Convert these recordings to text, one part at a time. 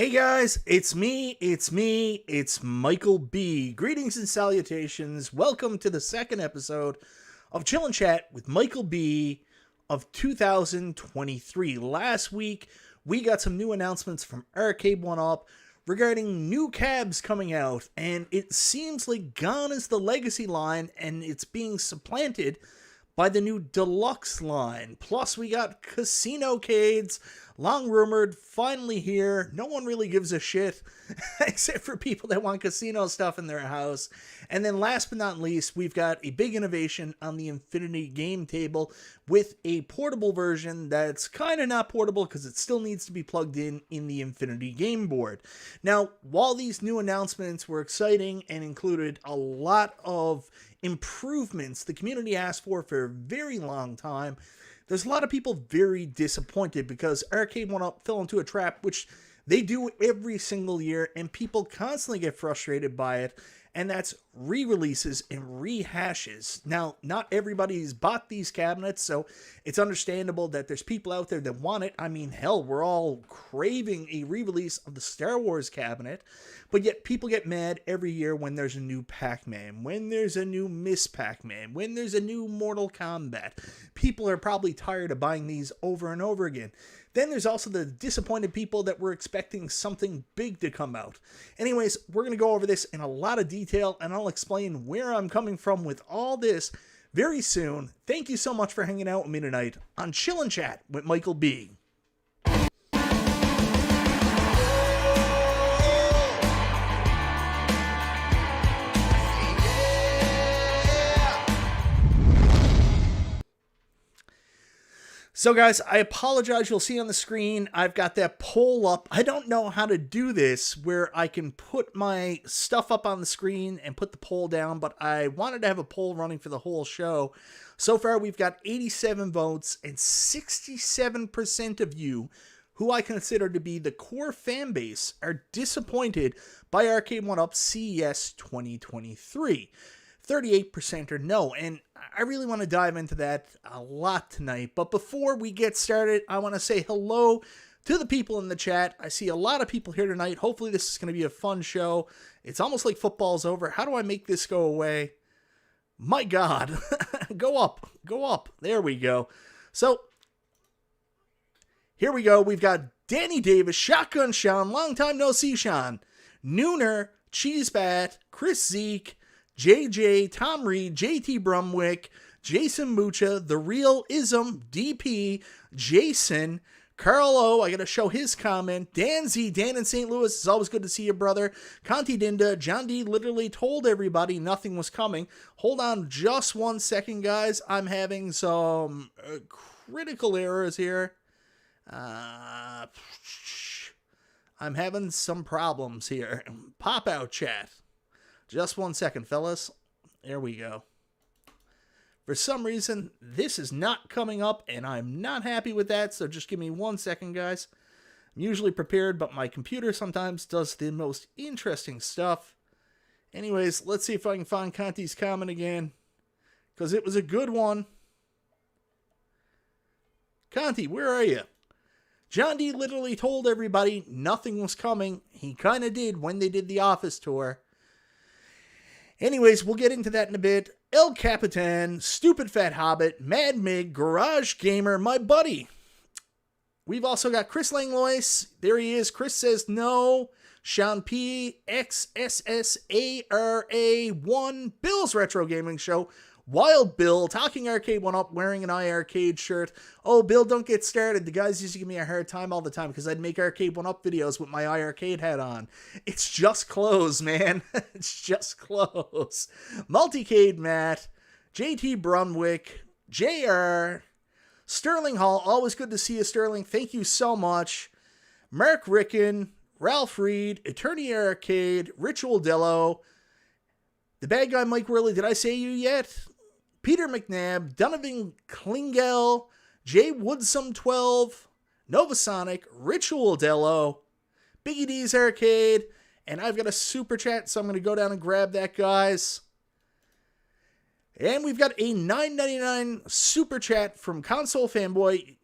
Hey guys, it's it's Michael B. Greetings and salutations. Welcome to the second episode of Chill and Chat with Michael B. of 2023. Last week, we got some new announcements from Arcade1Up regarding new cabs coming out, and it seems like gone is the Legacy line, and it's being supplanted by the new Deluxe line. Plus, we got CasinoCades, long rumored, finally here. No one really gives a shit, except for people that want casino stuff in their house. And then last but not least, we've got a big innovation on the Infinity game table with a portable version that's kind of not portable because it still needs to be plugged in the Infinity game board. Now, while these new announcements were exciting and included a lot of improvements the community asked for a very long time, there's a lot of people very disappointed because Arcade1Up fell into a trap, which they do every single year, and people constantly get frustrated by it, and that's re-releases and rehashes. Now, not everybody's bought these cabinets, so it's understandable that there's people out there that want it. I mean, hell, we're all craving a re-release of the Star Wars cabinet, but yet people get mad every year when there's a new Pac-Man, when there's a new Miss Pac-Man, when there's a new Mortal Kombat. People are probably tired of buying these over and over again. Then there's also the disappointed people that were expecting something big to come out. Anyways, we're going to go over this in a lot of detail, and I'll explain where I'm coming from with all this very soon. Thank you so much for hanging out with me tonight on Chill and Chat with Michael B. So guys, I apologize. You'll see on the screen, I've got that poll up. I don't know how to do this where I can put my stuff up on the screen and put the poll down, but I wanted to have a poll running for the whole show. So far, we've got 87 votes, and 67% of you, who I consider to be the core fan base, are disappointed by Arcade1Up CES 2023. 38% are no, and I really want to dive into that a lot tonight. But before we get started, I want to say hello to the people in the chat. I see a lot of people here tonight. Hopefully this is going to be a fun show. It's almost like football's over. How do I make this go away? My God. Go up. Go up. There we go. So, here we go. We've got Danny Davis, Shotgun Sean, long time no see Sean, Nooner, Cheesebat, Chris Zeke, JJ, Tom Reed, JT Brumwick, Jason Mucha, The Real Ism, DP, Jason, Carl O, I gotta show his comment, Dan Z, Dan in St. Louis, it's always good to see you, brother, Conti Dinda, John D literally told everybody nothing was coming. Hold on just 1 second, guys, I'm having some critical errors here. I'm having some problems here. Pop out, chat. Just 1 second, fellas. There we go. For some reason, this is not coming up, and I'm not happy with that, so just give me 1 second, guys. I'm usually prepared, but my computer sometimes does the most interesting stuff. Anyways, let's see if I can find Conti's comment again, because it was a good one. Conti, where are you? John D literally told everybody nothing was coming. He kind of did when they did the office tour. Anyways, we'll get into that in a bit. El Capitan, Stupid Fat Hobbit, Mad Mig, Garage Gamer, my buddy. We've also got Chris Langlois. There he is. Chris says no. Sean P, XSSARA1, Bill's Retro Gaming Show, Wild Bill, Talking Arcade1Up, wearing an iArcade shirt. Oh, Bill, don't get started. The guys used to give me a hard time all the time because I'd make Arcade1Up videos with my iArcade hat on. It's just clothes, man. It's just clothes. Multicade Matt, JT Brunwick, JR, Sterling Hall. Always good to see you, Sterling. Thank you so much. Mark Ricken, Ralph Reed, Eternity Arcade, Ritual Dello, the bad guy Mike Worley. Did I say you yet? Peter McNabb, Donovan Klingel, Jay Woodsome 12, Novasonic, Ritual Dello, Biggie D's Arcade, and I've got a super chat, so I'm going to go down and grab that, guys. And we've got a $9.99 super chat from Console Fanboy.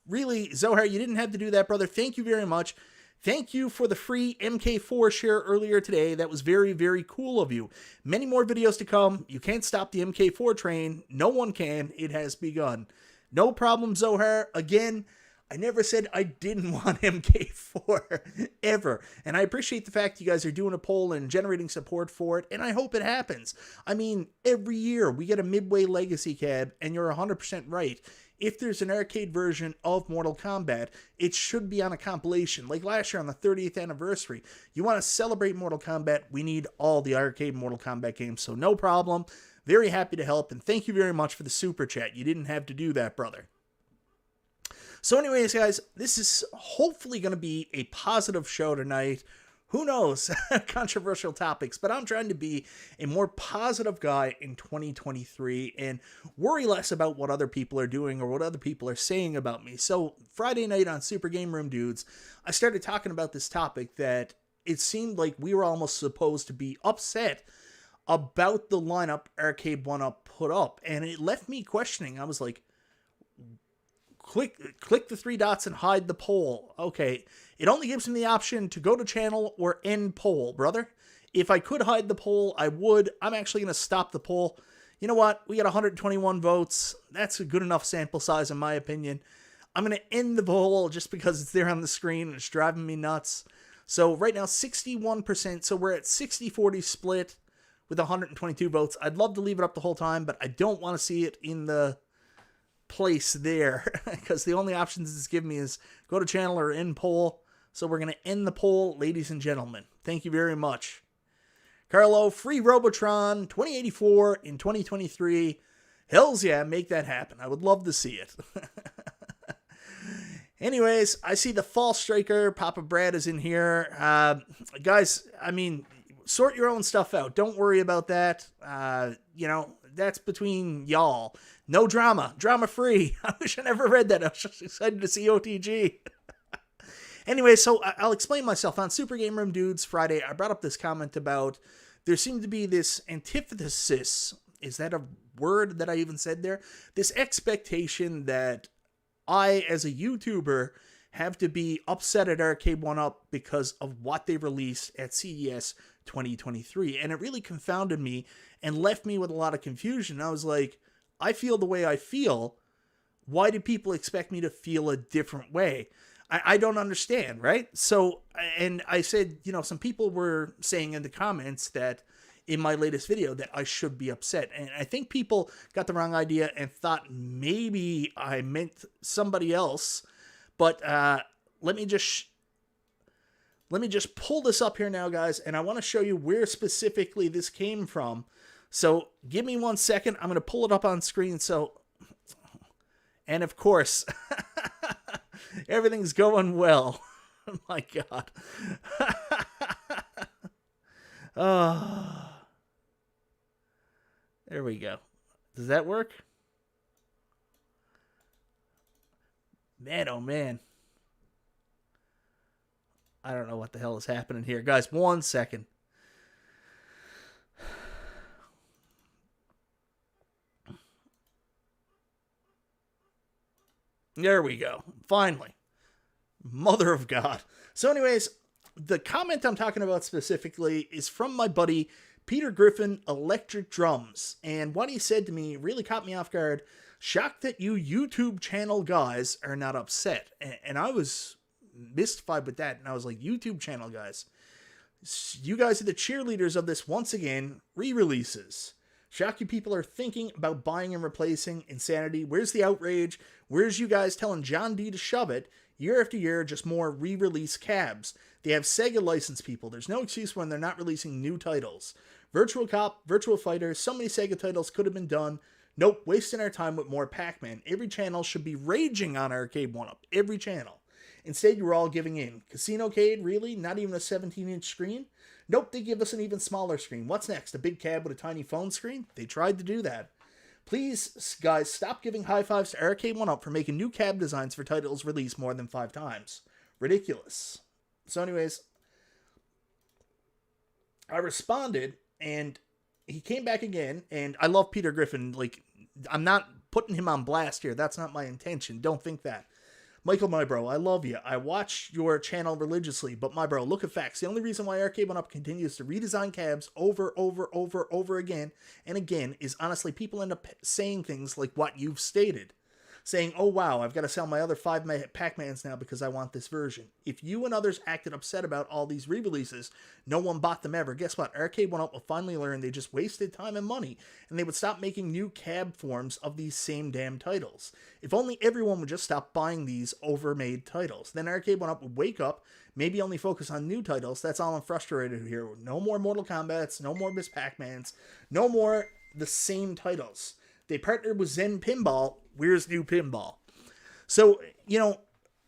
Really, Zohar, you didn't have to do that, brother. Thank you very much. Thank you for the free MK4 share earlier today. That was very, very cool of you. Many more videos to come. You can't stop the MK4 train. No one can. It has begun. No problem, Zohar. Again, I never said I didn't want MK4 ever. And I appreciate the fact you guys are doing a poll and generating support for it, and I hope it happens. I mean, every year we get a Midway Legacy cab, and you're 100% right. If there's an arcade version of Mortal Kombat, it should be on a compilation. Like last year on the 30th anniversary. You want to celebrate Mortal Kombat, we need all the arcade Mortal Kombat games, so no problem. Very happy to help, and thank you very much for the super chat. You didn't have to do that, brother. So anyways, guys, this is hopefully going to be a positive show tonight. Who knows? Controversial topics, but I'm trying to be a more positive guy in 2023 and worry less about what other people are doing or what other people are saying about me. So Friday night on Super Game Room Dudes, I started talking about this topic that it seemed like we were almost supposed to be upset about the lineup Arcade1Up put up, and it left me questioning. I was like, click the three dots and hide the poll. Okay, it only gives me the option to go to channel or end poll, brother. If I could hide the poll, I would. I'm actually going to stop the poll. You know what? We got 121 votes. That's a good enough sample size in my opinion. I'm going to end the poll just because it's there on the screen and it's driving me nuts. So right now, 61%. So we're at 60-40 split with 122 votes. I'd love to leave it up the whole time, but I don't want to see it in the place there because the only options it's giving me is go to channel or end poll. So we're going to end the poll, ladies and gentlemen. Thank you very much. Carlo, free Robotron 2084 in 2023. Hells yeah, make that happen. I would love to see it. Anyways, I see the False Striker. Papa Brad is in here. Guys, I mean, sort your own stuff out. Don't worry about that. You know, that's between y'all. No drama. Drama free. I wish I never read that. I was just excited to see OTG. Anyway, so I'll explain myself. On Super Game Room Dudes Friday, I brought up this comment about there seemed to be this antithesis. Is that a word that I even said there? This expectation that I, as a YouTuber, have to be upset at Arcade1Up because of what they released at CES 2023. And it really confounded me and left me with a lot of confusion. I was like, I feel the way I feel. Why do people expect me to feel a different way? I don't understand, right? So, and I said, you know, some people were saying in the comments that in my latest video that I should be upset. And I think people got the wrong idea and thought maybe I meant somebody else. But let me just pull this up here now, guys, and I want to show you where specifically this came from. So give me 1 second. I'm going to pull it up on screen. So, and of course, everything's going well. Oh my God. Oh, there we go. Does that work? Man, oh man. I don't know what the hell is happening here. Guys, 1 second. There we go. Finally. Mother of God. So anyways, the comment I'm talking about specifically is from my buddy Peter Griffin, Electric Drums. And what he said to me really caught me off guard. Shocked that you YouTube channel guys are not upset. And I was mystified with that. And I was like, YouTube channel guys, you guys are the cheerleaders of this once again, re-releases. Shock you people are thinking about buying and replacing. Insanity. Where's the outrage? Where's you guys telling John D to shove it? Year after year, just more re-release cabs. They have Sega licensed people. There's no excuse when they're not releasing new titles. Virtual Cop, Virtual Fighter, so many Sega titles could have been done. Nope, wasting our time with more Pac-Man. Every channel should be raging on Arcade1Up. Every channel. Instead, you're all giving in. CasinoCade, really? Not even a 17-inch screen? Nope, they give us an even smaller screen. What's next? A big cab with a tiny phone screen? They tried to do that. Please, guys, stop giving high fives to Arcade1Up for making new cab designs for titles released more than 5 times. Ridiculous. So anyways, I responded, and he came back again, and I love Peter Griffin. Like, I'm not putting him on blast here. That's not my intention. Don't think that. Michael, my bro, I love you. I watch your channel religiously, but my bro, look at facts. The only reason why Arcade1Up continues to redesign cabs over again and again is honestly people end up saying things like what you've stated. Saying, oh wow, I've got to sell my other 5 Pac-Mans now because I want this version. If you and others acted upset about all these re-releases, no one bought them ever. Guess what? Arcade1Up will finally learn they just wasted time and money, and they would stop making new cab forms of these same damn titles. If only everyone would just stop buying these overmade titles. Then Arcade1Up would wake up, maybe only focus on new titles. That's all I'm frustrated with here. No more Mortal Kombats, no more Miss Pac-Mans, no more the same titles. They partnered with Zen Pinball. Where's new pinball? So,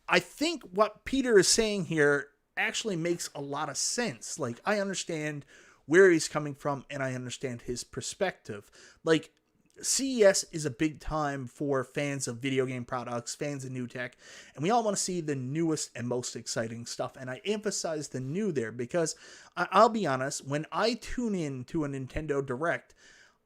I think what Peter is saying here actually makes a lot of sense. Like, I understand where he's coming from and I understand his perspective. Like, CES is a big time for fans of video game products, fans of new tech, and we all want to see the newest and most exciting stuff. And I emphasize the new there because I'll be honest, when I tune in to a Nintendo Direct,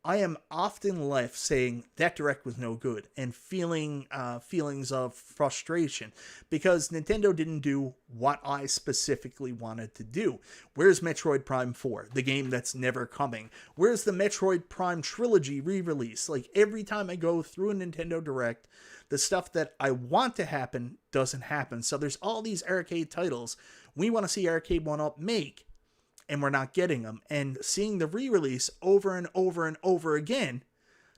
I am often left saying that Direct was no good and feeling feelings of frustration because Nintendo didn't do what I specifically wanted to do. Where's Metroid Prime 4, the game that's never coming? Where's the Metroid Prime trilogy re-release? Like every time I go through a Nintendo Direct, the stuff that I want to happen doesn't happen. So there's all these arcade titles we want to see Arcade1Up make, and we're not getting them. And seeing the re-release over and over and over again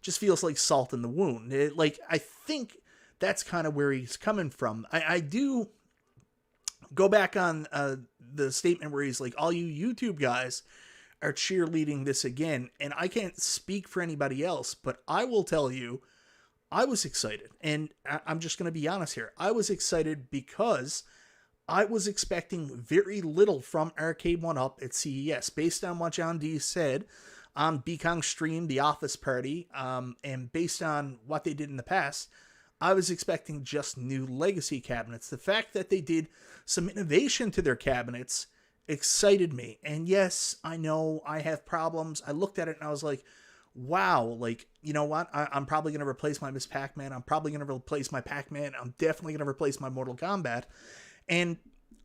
just feels like salt in the wound. I think that's kind of where he's coming from. I do go back on the statement where he's like, all you YouTube guys are cheerleading this again. And I can't speak for anybody else, but I will tell you, I was excited. And I'm just going to be honest here. I was excited because I was expecting very little from Arcade1Up at CES. Based on what John D said on Bekong's stream, The Office Party, and based on what they did in the past, I was expecting just new legacy cabinets. The fact that they did some innovation to their cabinets excited me. And yes, I know I have problems. I looked at it and I was like, wow, like, you know what? I'm probably going to replace my Miss Pac-Man. I'm probably going to replace my Pac-Man. I'm definitely going to replace my Mortal Kombat. And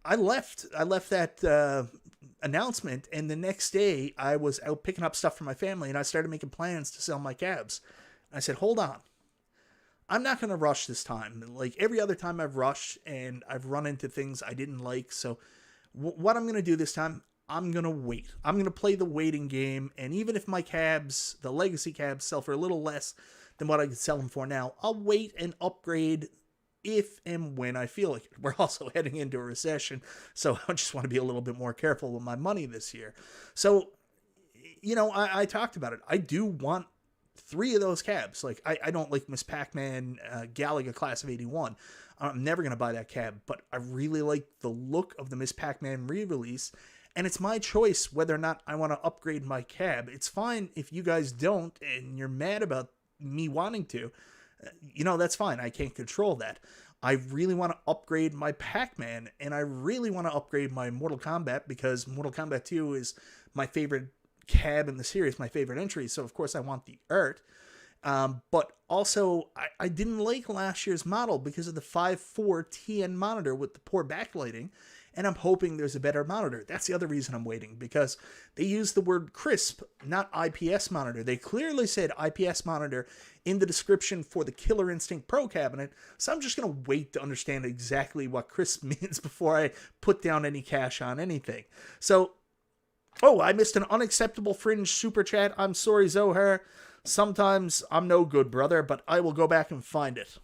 I left that announcement, and the next day I was out picking up stuff for my family, and I started making plans to sell my cabs. I said, hold on. I'm not going to rush this time. Like every other time I've rushed, and I've run into things I didn't like. So what I'm going to do this time, I'm going to wait. I'm going to play the waiting game, and even if my cabs, the legacy cabs, sell for a little less than what I could sell them for now, I'll wait and upgrade if and when I feel like it. We're also heading into a recession, so I just want to be a little bit more careful with my money this year. So, I talked about it. I do want 3 of those cabs. Like, I don't like Miss Pac-Man Galaga Class of 81. I'm never going to buy that cab, but I really like the look of the Miss Pac-Man re-release, and it's my choice whether or not I want to upgrade my cab. It's fine if you guys don't, and you're mad about me wanting to. That's fine. I can't control that. I really want to upgrade my Pac-Man, and I really want to upgrade my Mortal Kombat because Mortal Kombat 2 is my favorite cab in the series, my favorite entry, so of course I want the art. But also, I didn't like last year's model because of the 5.4 TN monitor with the poor backlighting, and I'm hoping there's a better monitor. That's the other reason I'm waiting, because they used the word crisp, not IPS monitor. They clearly said IPS monitor in the description for the Killer Instinct Pro cabinet, so I'm just going to wait to understand exactly what crisp means before I put down any cash on anything. So, I missed an unacceptable fringe super chat. I'm sorry, Zohar. Sometimes I'm no good, brother, but I will go back and find it.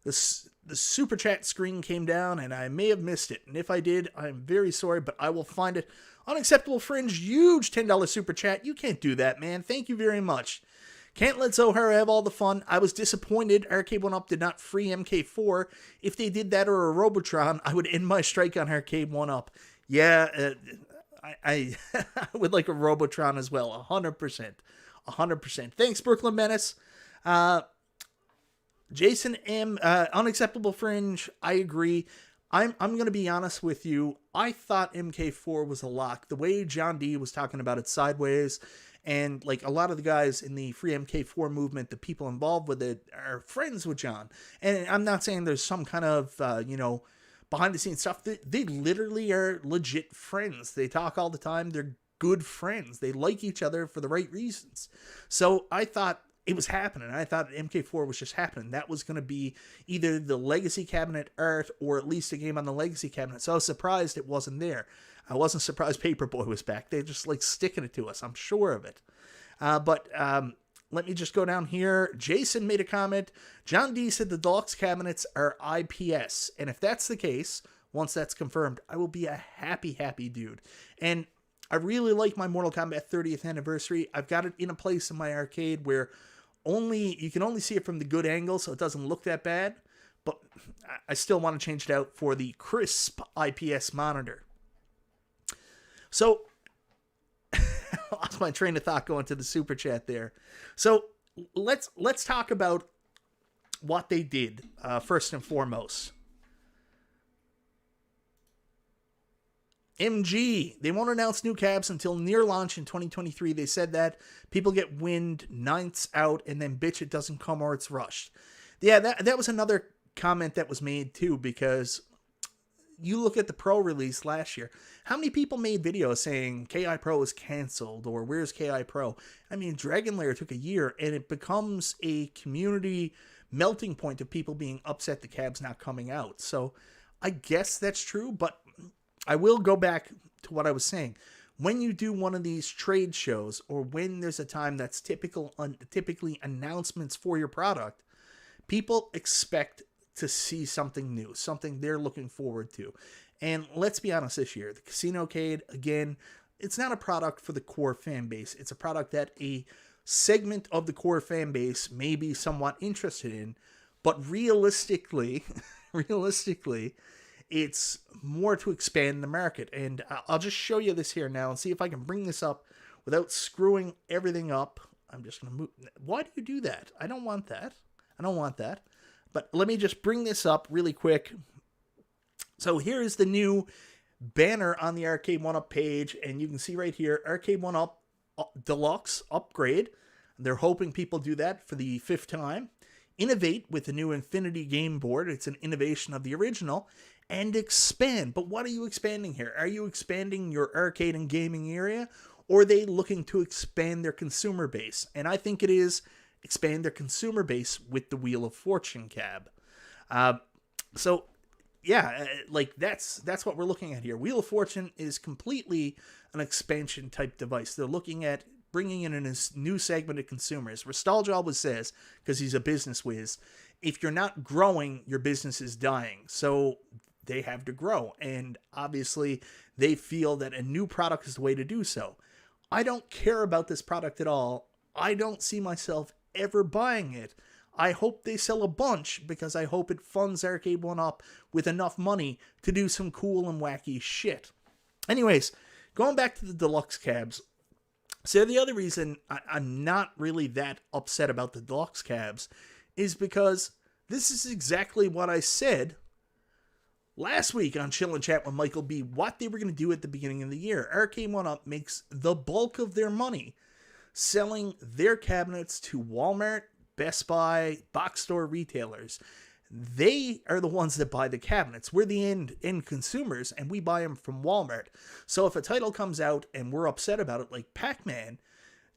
The super chat screen came down, and I may have missed it. And if I did, I'm very sorry, but I will find it. Unacceptable Fringe, huge $10 super chat. You can't do that, man. Thank you very much. Can't let Zohar have all the fun. I was disappointed Arcade1Up did not free MK4. If they did that or a Robotron, I would end my strike on Arcade1Up. Yeah, I would like a Robotron as well. 100%. 100%. Thanks, Brooklyn Menace. Jason M. Unacceptable Fringe, I agree. I'm going to be honest with you. I thought MK4 was a lock. The way John D was talking about it sideways, and like a lot of the guys in the free MK4 movement, the people involved with it are friends with John. And I'm not saying there's some kind of, behind the scenes stuff. They literally are legit friends. They talk all the time. They're good friends. They like each other for the right reasons. So I thought it was happening. I thought MK4 was just happening. That was going to be either the Legacy Cabinet art or at least a game on the Legacy Cabinet. So I was surprised it wasn't there. I wasn't surprised Paperboy was back. They're just like sticking it to us. I'm sure of it. But let me just go down here. Jason made a comment. John D said the Deluxe cabinets are IPS. And if that's the case, once that's confirmed, I will be a happy, happy dude. And I really like my Mortal Kombat 30th anniversary. I've got it in a place in my arcade where you can only see it from the good angle, so it doesn't look that bad. But I still want to change it out for the crisp IPS monitor. So, I lost my train of thought going to the super chat there. So, let's talk about what they did first and foremost. MG, they won't announce new cabs until near launch in 2023. They said that people get wind, ninths out, and then bitch it doesn't come or it's rushed. Yeah, that was another comment that was made too, because you look at the Pro release last year. How many people made videos saying KI Pro is canceled or where's KI Pro? I mean, Dragon Lair took a year and it becomes a community melting point of people being upset the cab's not coming out. So I guess that's true, but I will go back to what I was saying. When you do one of these trade shows or when there's a time that's typically announcements for your product, people expect to see something new, something they're looking forward to. And let's be honest this year, the CasinoCade, again, it's not a product for the core fan base. It's a product that a segment of the core fan base may be somewhat interested in, but realistically, it's more to expand the market. And I'll just show you this here now and see if I can bring this up without screwing everything up. I'm just going to move. Why do you do that? I don't want that. But let me just bring this up really quick. So here is the new banner on the Arcade1Up page. And you can see right here, Arcade1Up Deluxe upgrade. They're hoping people do that for the 5th time. Innovate with the new Infinity game board. It's an innovation of the original. And expand. But what are you expanding here? Are you expanding your arcade and gaming area? Or are they looking to expand their consumer base? And I think it is expand their consumer base with the Wheel of Fortune cab. So, yeah, like that's what we're looking at here. Wheel of Fortune is completely an expansion type device. They're looking at bringing in a new segment of consumers. Rastalgia always says, because he's a business whiz, if you're not growing, your business is dying. So they have to grow. And obviously, they feel that a new product is the way to do so. I don't care about this product at all. I don't see myself ever buying it. I hope they sell a bunch because I hope it funds Arcade1Up with enough money to do some cool and wacky shit. Anyways, going back to the Deluxe cabs. So the other reason I'm not really that upset about the Deluxe cabs is because this is exactly what I said last week on Chill and Chat with Michael B, what they were going to do at the beginning of the year. Arcade1Up makes the bulk of their money selling their cabinets to Walmart, Best Buy, box store retailers. They are the ones that buy the cabinets. We're the end consumers, and we buy them from Walmart. So if a title comes out and we're upset about it, like Pac-Man,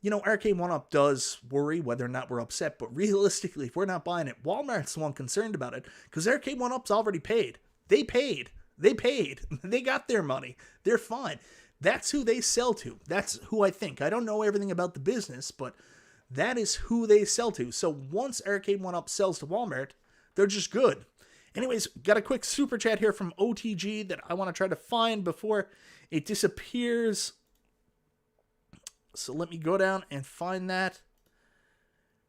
Arcade1Up does worry whether or not we're upset. But realistically, if we're not buying it, Walmart's the one concerned about it because Arcade1Up's already paid. They paid. They got their money. They're fine. That's who they sell to. That's who I think. I don't know everything about the business, but that is who they sell to. So once Arcade1Up sells to Walmart, they're just good. Anyways, got a quick super chat here from OTG that I want to try to find before it disappears. So let me go down and find that.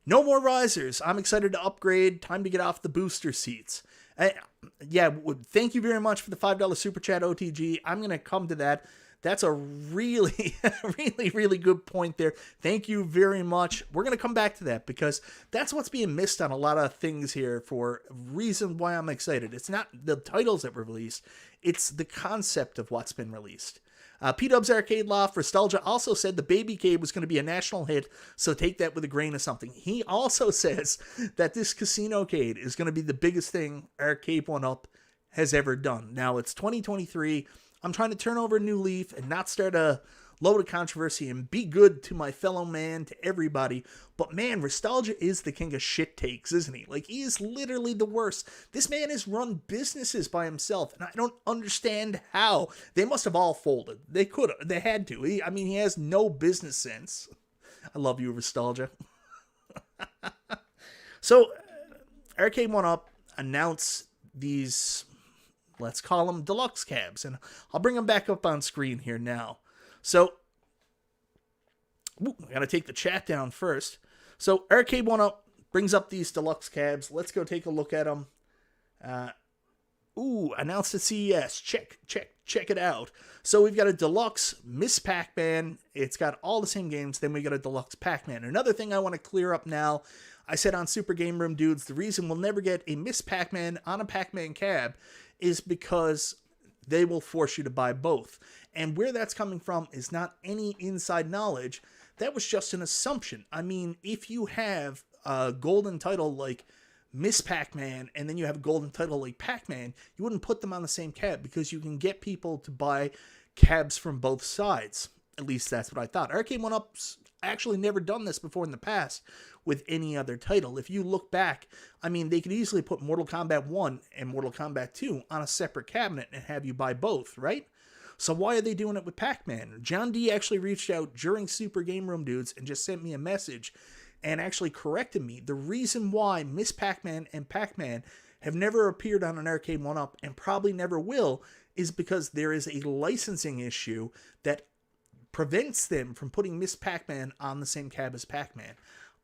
No more risers. I'm excited to upgrade. Time to get off the booster seats. Thank you very much for the $5 super chat, OTG. I'm going to come to that. That's a really, really good point there. Thank you very much. We're going to come back to that because that's what's being missed on a lot of things here for a reason why I'm excited. It's not the titles that were released, it's the concept of what's been released. P-Dub's Arcade Loft Nostalgia also said the Baby Cave was going to be a national hit, so take that with a grain of something. He also says that this CasinoCade is going to be the biggest thing Arcade1Up has ever done. Now, it's 2023. I'm trying to turn over a new leaf and not start a load of controversy and be good to my fellow man, to everybody. But man, Nostalgia is the king of shit takes, isn't he? Like, he is literally the worst. This man has run businesses by himself, and I don't understand how. They must have all folded. They could have. They had to. He has no business sense. I love you, Nostalgia. So, Arcade1Up announced these, let's call them deluxe cabs, and I'll bring them back up on screen here now. So, I gotta take the chat down first. So, Arcade1Up brings up these deluxe cabs. Let's go take a look at them. Announced at CES. Check it out. So, we've got a deluxe Miss Pac-Man. It's got all the same games. Then we got a deluxe Pac-Man. Another thing I want to clear up now. I said on Super Game Room Dudes, the reason we'll never get a Miss Pac-Man on a Pac-Man cab is because they will force you to buy both. And where that's coming from is not any inside knowledge. That was just an assumption. I mean, if you have a golden title like Miss Pac-Man and then you have a golden title like Pac-Man, you wouldn't put them on the same cab because you can get people to buy cabs from both sides. At least that's what I thought. Arcade1Up's actually never done this before in the past with any other title. If you look back, I mean, they could easily put Mortal Kombat 1 and Mortal Kombat 2 on a separate cabinet and have you buy both, right? So why are they doing it with Pac-Man? John D actually reached out during Super Game Room Dudes and just sent me a message and actually corrected me. The reason why Miss Pac-Man and Pac-Man have never appeared on an Arcade1Up and probably never will is because there is a licensing issue that prevents them from putting Miss Pac-Man on the same cab as Pac-Man.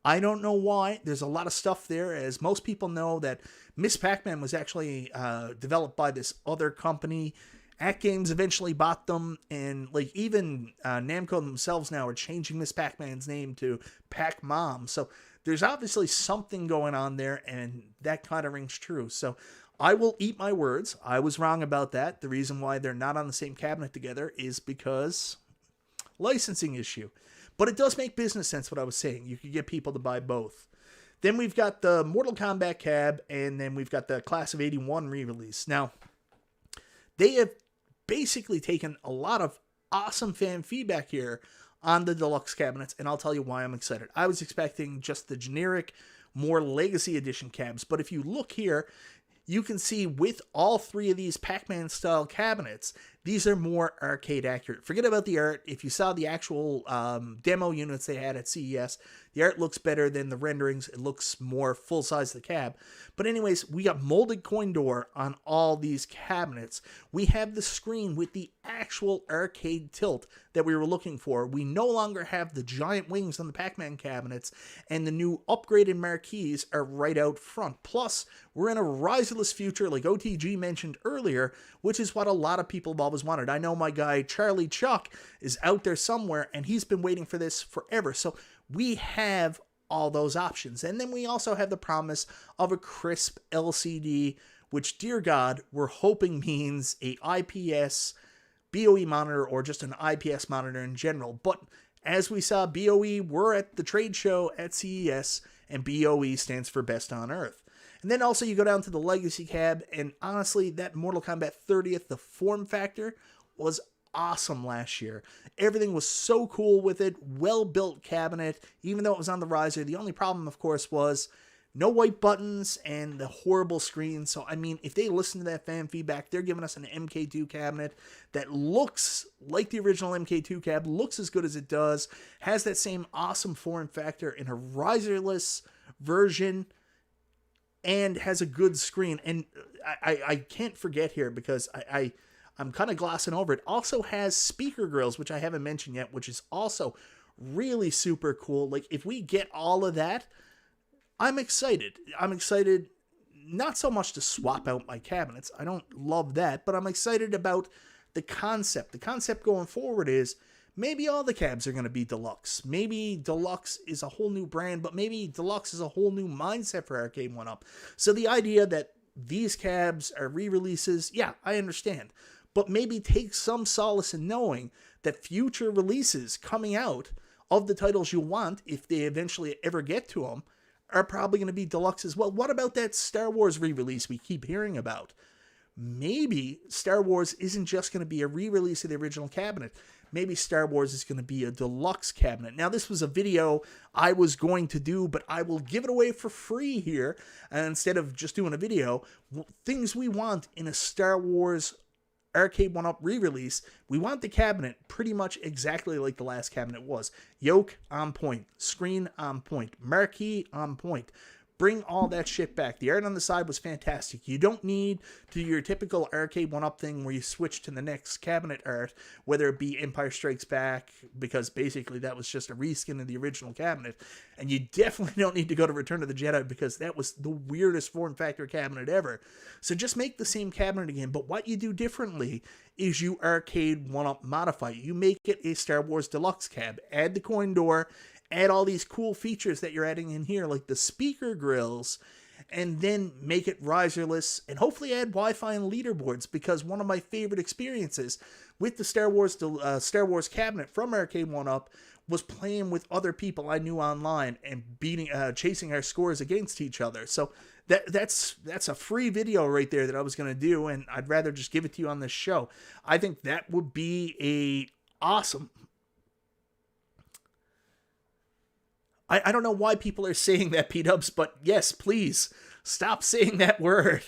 I don't know why. There's a lot of stuff there. As most people know, that Miss Pac-Man was actually developed by this other company. At Games eventually bought them, and like even Namco themselves now are changing Miss Pac-Man's name to Pac-Mom. So there's obviously something going on there, and that kind of rings true. So I will eat my words. I was wrong about that. The reason why they're not on the same cabinet together is because licensing issue. But it does make business sense what I was saying. You could get people to buy both. Then we've got the Mortal Kombat cab, and then we've got the Class of 81 re-release. Now, they have basically taken a lot of awesome fan feedback here on the deluxe cabinets, and I'll tell you why I'm excited. I was expecting just the generic, more Legacy Edition cabs, but if you look here, you can see with all three of these Pac-Man style cabinets, these are more arcade accurate. Forget about the art. If you saw the actual demo units they had at CES, the art looks better than the renderings. It looks more full size of the cab. But anyways, we got molded coin door on all these cabinets. We have the screen with the actual arcade tilt that we were looking for. We no longer have the giant wings on the Pac-Man cabinets, and the new upgraded marquees are right out front. Plus, we're in a riserless future, like OTG mentioned earlier, which is what a lot of people have always wanted. I know my guy Charlie Chuck is out there somewhere, and he's been waiting for this forever. So we have all those options. And then we also have the promise of a crisp LCD, which, dear God, we're hoping means a IPS BOE monitor or just an IPS monitor in general. But as we saw, BOE were at the trade show at CES, and BOE stands for Best on Earth. And then also you go down to the Legacy cab, and honestly, that Mortal Kombat 30th, the form factor, was awesome last year. Everything was so cool with it, well-built cabinet, even though it was on the riser. The only problem, of course, was no white buttons and the horrible screen. So, I mean, if they listen to that fan feedback, they're giving us an MK2 cabinet that looks like the original MK2 cab, looks as good as it does, has that same awesome form factor in a riserless version, and has a good screen. And I can't forget here, because I'm kind of glossing over it, also has speaker grills, which I haven't mentioned yet, which is also really super cool. Like, if we get all of that, I'm excited. I'm excited not so much to swap out my cabinets. I don't love that, but I'm excited about the concept going forward is maybe all the cabs are going to be Deluxe. Maybe Deluxe is a whole new brand, but maybe Deluxe is a whole new mindset for Arcade1Up. So the idea that these cabs are re-releases, yeah, I understand. But maybe take some solace in knowing that future releases coming out of the titles you want, if they eventually ever get to them, are probably going to be Deluxe as well. What about that Star Wars re-release we keep hearing about? Maybe Star Wars isn't just going to be a re-release of the original cabinet. Maybe Star Wars is going to be a Deluxe cabinet. Now, this was a video I was going to do, but I will give it away for free here. And instead of just doing a video, things we want in a Star Wars Arcade1Up re-release, we want the cabinet pretty much exactly like the last cabinet was. Yoke on point, screen on point, marquee on point. Bring all that shit back. The art on the side was fantastic. You don't need to do your typical Arcade1Up thing where you switch to the next cabinet art, whether it be Empire Strikes Back, because basically that was just a reskin of the original cabinet. And you definitely don't need to go to Return of the Jedi, because that was the weirdest form factor cabinet ever. So just make the same cabinet again, but what you do differently is you Arcade1Up modify it. You make it a Star Wars Deluxe cab. Add the coin door, add all these cool features that you're adding in here, like the speaker grills, and then make it riserless, and hopefully add Wi-Fi and leaderboards, because one of my favorite experiences with the Star Wars cabinet from Arcade1Up was playing with other people I knew online and chasing our scores against each other. So that's a free video right there that I was going to do, and I'd rather just give it to you on this show. I think that would be a awesome. I don't know why people are saying that, P-dubs, but yes, please, stop saying that word.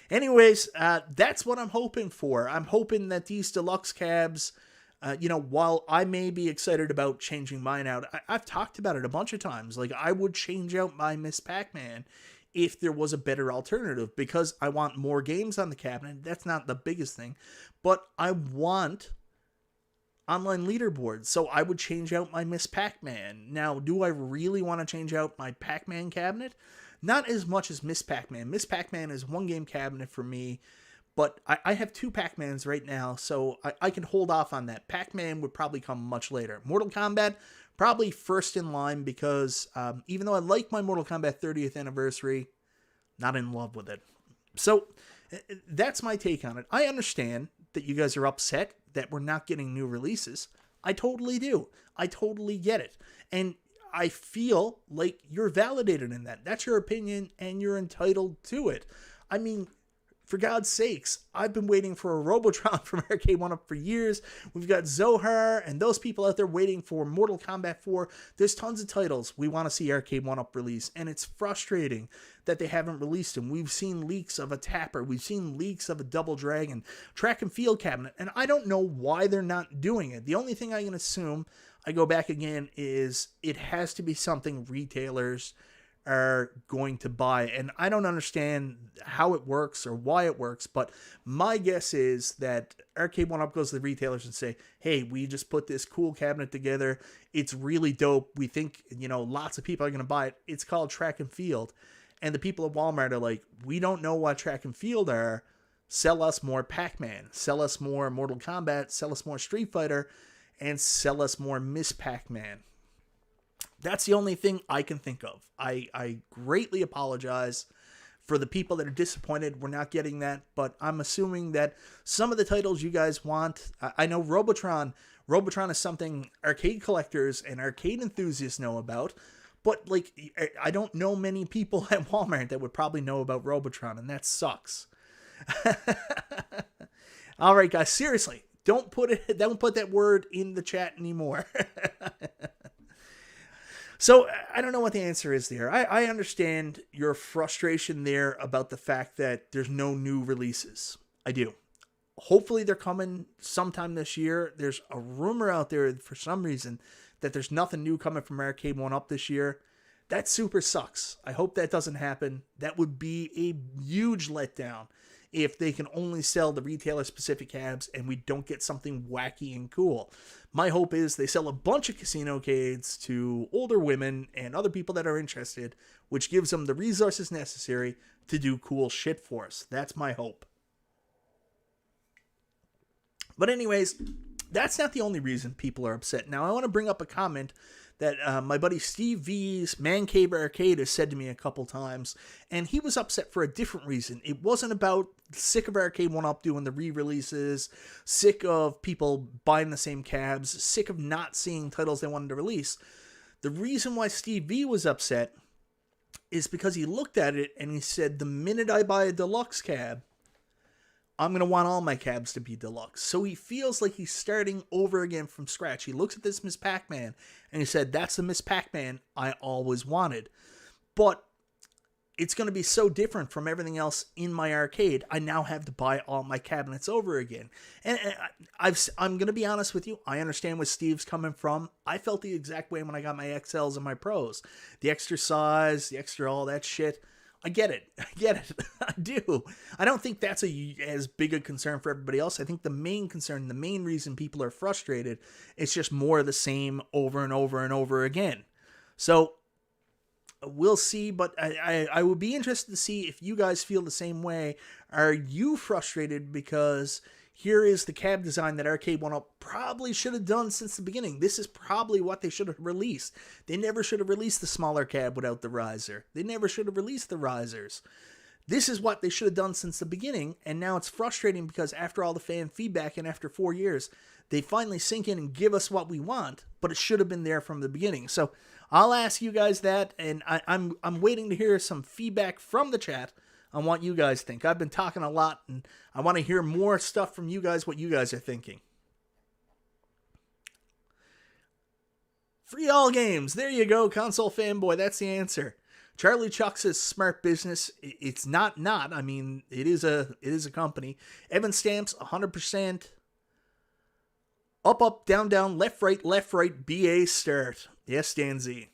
Anyways, that's what I'm hoping for. I'm hoping that these Deluxe cabs, while I may be excited about changing mine out, I've talked about it a bunch of times. Like, I would change out my Miss Pac-Man if there was a better alternative, because I want more games on the cabinet. That's not the biggest thing, but I want online leaderboards, so I would change out my Miss Pac-Man. Now, do I really want to change out my Pac-Man cabinet? Not as much as Miss Pac-Man. Miss Pac-Man is one game cabinet for me, but I have two Pac-Mans right now, so I can hold off on that. Pac-Man would probably come much later. Mortal Kombat, probably first in line, because even though I like my Mortal Kombat 30th anniversary, not in love with it. So that's my take on it. I understand that you guys are upset that we're not getting new releases. I totally do. I totally get it. And I feel like you're validated in that. That's your opinion, and you're entitled to it. I mean, for God's sakes, I've been waiting for a Robotron from Arcade1Up for years. We've got Zohar and those people out there waiting for Mortal Kombat 4. There's tons of titles we want to see Arcade1Up release, and it's frustrating that they haven't released them. We've seen leaks of a Tapper. We've seen leaks of a Double Dragon, Track and Field cabinet, and I don't know why they're not doing it. The only thing I can assume, I go back again, is it has to be something retailers are going to buy, and I don't understand how it works or why it works, but my guess is that Arcade1Up goes to the retailers and say, hey, we just put this cool cabinet together, it's really dope, we think lots of people are going to buy it, it's called Track and Field, and the people at Walmart are like, we don't know what Track and Field are, sell us more Pac-Man, sell us more Mortal Kombat, sell us more Street Fighter, and sell us more Miss Pac-Man. That's the only thing I can think of. I greatly apologize for the people that are disappointed we're not getting that, but I'm assuming that some of the titles you guys want, I know Robotron is something arcade collectors and arcade enthusiasts know about, but like, I don't know many people at Walmart that would probably know about Robotron, and that sucks. All right, guys, seriously, don't put that word in the chat anymore. So I don't know what the answer is there. I understand your frustration there about the fact that there's no new releases. I do. Hopefully they're coming sometime this year. There's a rumor out there for some reason that there's nothing new coming from Arcade1Up this year. That super sucks. I hope that doesn't happen. That would be a huge letdown if they can only sell the retailer-specific cabs and we don't get something wacky and cool. My hope is they sell a bunch of CasinoCades to older women and other people that are interested, which gives them the resources necessary to do cool shit for us. That's my hope. But anyways, that's not the only reason people are upset. Now, I want to bring up a comment that my buddy Steve V's Man Cave Arcade has said to me a couple times, and he was upset for a different reason. It wasn't about sick of Arcade1Up doing the re-releases, sick of people buying the same cabs, sick of not seeing titles they wanted to release. The reason why Steve V was upset is because he looked at it and he said, the minute I buy a deluxe cab, I'm going to want all my cabs to be deluxe. So he feels like he's starting over again from scratch. He looks at this Miss Pac-Man and he said, that's the Miss Pac-Man I always wanted. But it's going to be so different from everything else in my arcade. I now have to buy all my cabinets over again. And I'm going to be honest with you. I understand where Steve's coming from. I felt the exact way when I got my XLs and my Pros. The extra size, the extra all that shit. I get it. I do. I don't think that's as big a concern for everybody else. I think the main concern, the main reason people are frustrated, it's just more of the same over and over and over again. So we'll see, but I would be interested to see if you guys feel the same way. Are you frustrated because here is the cab design that Arcade1Up probably should have done since the beginning? This is probably what they should have released. They never should have released the smaller cab without the riser. They never should have released the risers. This is what they should have done since the beginning, and now it's frustrating because after all the fan feedback and after 4 years, they finally sink in and give us what we want, but it should have been there from the beginning. So I'll ask you guys that, and I'm waiting to hear some feedback from the chat on what you guys think. I've been talking a lot, and I want to hear more stuff from you guys, what you guys are thinking. Free all games. There you go, console fanboy. That's the answer. Charlie Chuck says smart business. It's not. I mean, it is a company. Evan Stamps, 100%. Up, down, left, right, BA start. Yes, Dan Z.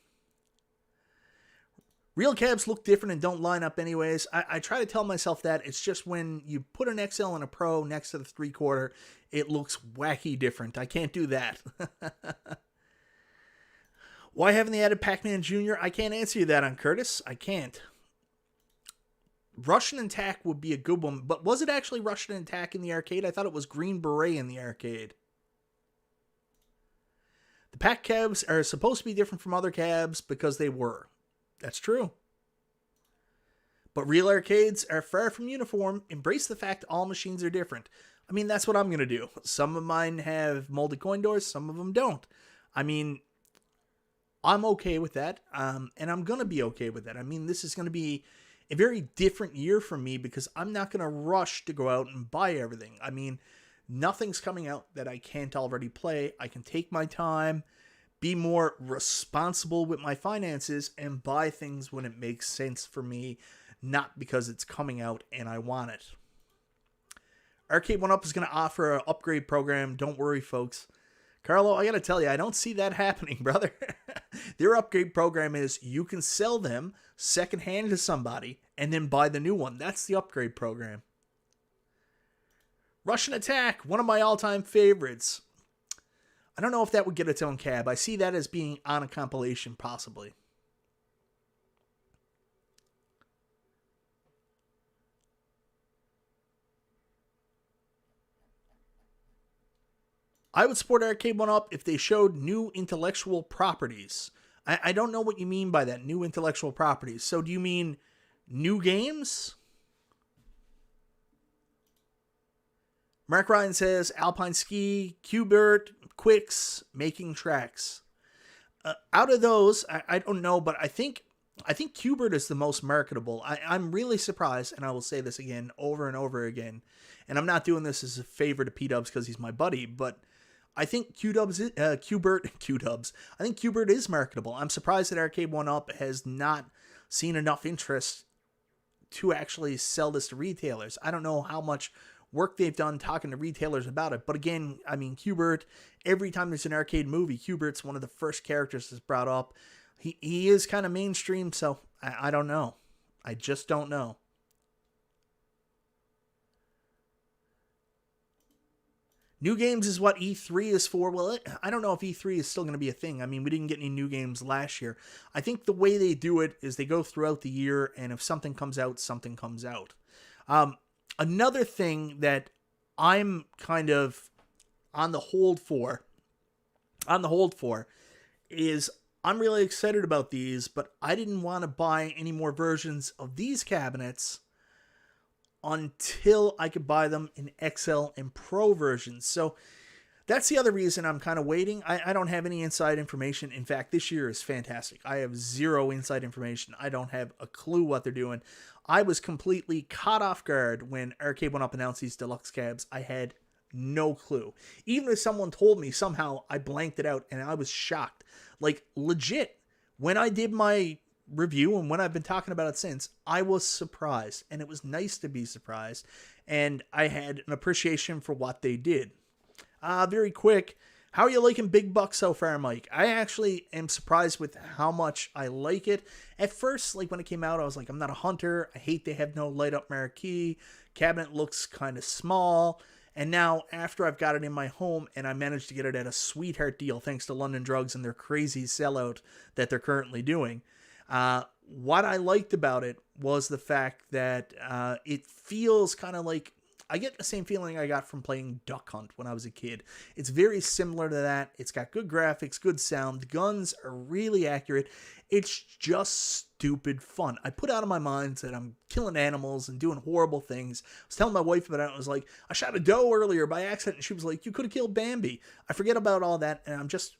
Real cabs look different and don't line up anyways. I try to tell myself that. It's just when you put an XL and a Pro next to the 3/4, it looks wacky different. I can't do that. Why haven't they added Pac-Man Jr.? I can't answer you that on Curtis. I can't. Russian Attack would be a good one, but was it actually Russian Attack in the arcade? I thought it was Green Beret in the arcade. The Pac cabs are supposed to be different from other cabs because they were. That's true. But real arcades are far from uniform. Embrace the fact all machines are different. I mean, that's what I'm going to do. Some of mine have molded coin doors, some of them don't. I mean, I'm okay with that, and I'm going to be okay with that. I mean, this is going to be a very different year for me because I'm not going to rush to go out and buy everything. I mean, nothing's coming out that I can't already play. I can take my time, be more responsible with my finances, and buy things when it makes sense for me, not because it's coming out and I want it. Arcade1Up is going to offer an upgrade program. Don't worry, folks. Carlo, I got to tell you, I don't see that happening, brother. Their upgrade program is you can sell them secondhand to somebody and then buy the new one. That's the upgrade program. Russian Attack, one of my all-time favorites. I don't know if that would get its own cab. I see that as being on a compilation, possibly. I would support Arcade1Up if they showed new intellectual properties. I don't know what you mean by that, new intellectual properties. So do you mean new games? Mark Ryan says, Alpine Ski, Qbert, Quicks, making tracks. Out of those, I don't know, but I think Qbert is the most marketable. I'm really surprised, and I will say this again over and over again, and I'm not doing this as a favor to P-Dubs because he's my buddy, but I think Qbert, I think Qbert is marketable. I'm surprised that Arcade1Up has not seen enough interest to actually sell this to retailers. I don't know how much work they've done talking to retailers about it. But again, I mean, Qbert, every time there's an arcade movie, Qbert's one of the first characters that's brought up. He is kind of mainstream, so I don't know. I just don't know. New games is what E3 is for. Well, I don't know if E3 is still going to be a thing. I mean, we didn't get any new games last year. I think the way they do it is they go throughout the year, and if something comes out, something comes out. Another thing that I'm kind of on the hold for is I'm really excited about these, but I didn't want to buy any more versions of these cabinets until I could buy them in XL and Pro versions. So that's the other reason I'm kind of waiting. I don't have any inside information. In fact, this year is fantastic. I have zero inside information. I don't have a clue what they're doing. I was completely caught off guard when Arcade1Up announced these deluxe cabs. I had no clue. Even if someone told me, somehow I blanked it out and I was shocked. Like, legit, when I did my review and when I've been talking about it since, I was surprised, and it was nice to be surprised, and I had an appreciation for what they did. Very quick, how are you liking Big Buck so far, Mike? I actually am surprised with how much I like it. At first, like when it came out, I was like, I'm not a hunter. I hate they have no light up marquee. Cabinet looks kind of small. And now, after I've got it in my home and I managed to get it at a sweetheart deal, thanks to London Drugs and their crazy sellout that they're currently doing, what I liked about it was the fact that it feels kind of like, I get the same feeling I got from playing Duck Hunt when I was a kid. It's very similar to that. It's got good graphics, good sound. The guns are really accurate. It's just stupid fun. I put out of my mind that I'm killing animals and doing horrible things. I was telling my wife about it. I was like, I shot a doe earlier by accident. And she was like, you could have killed Bambi. I forget about all that. And I'm just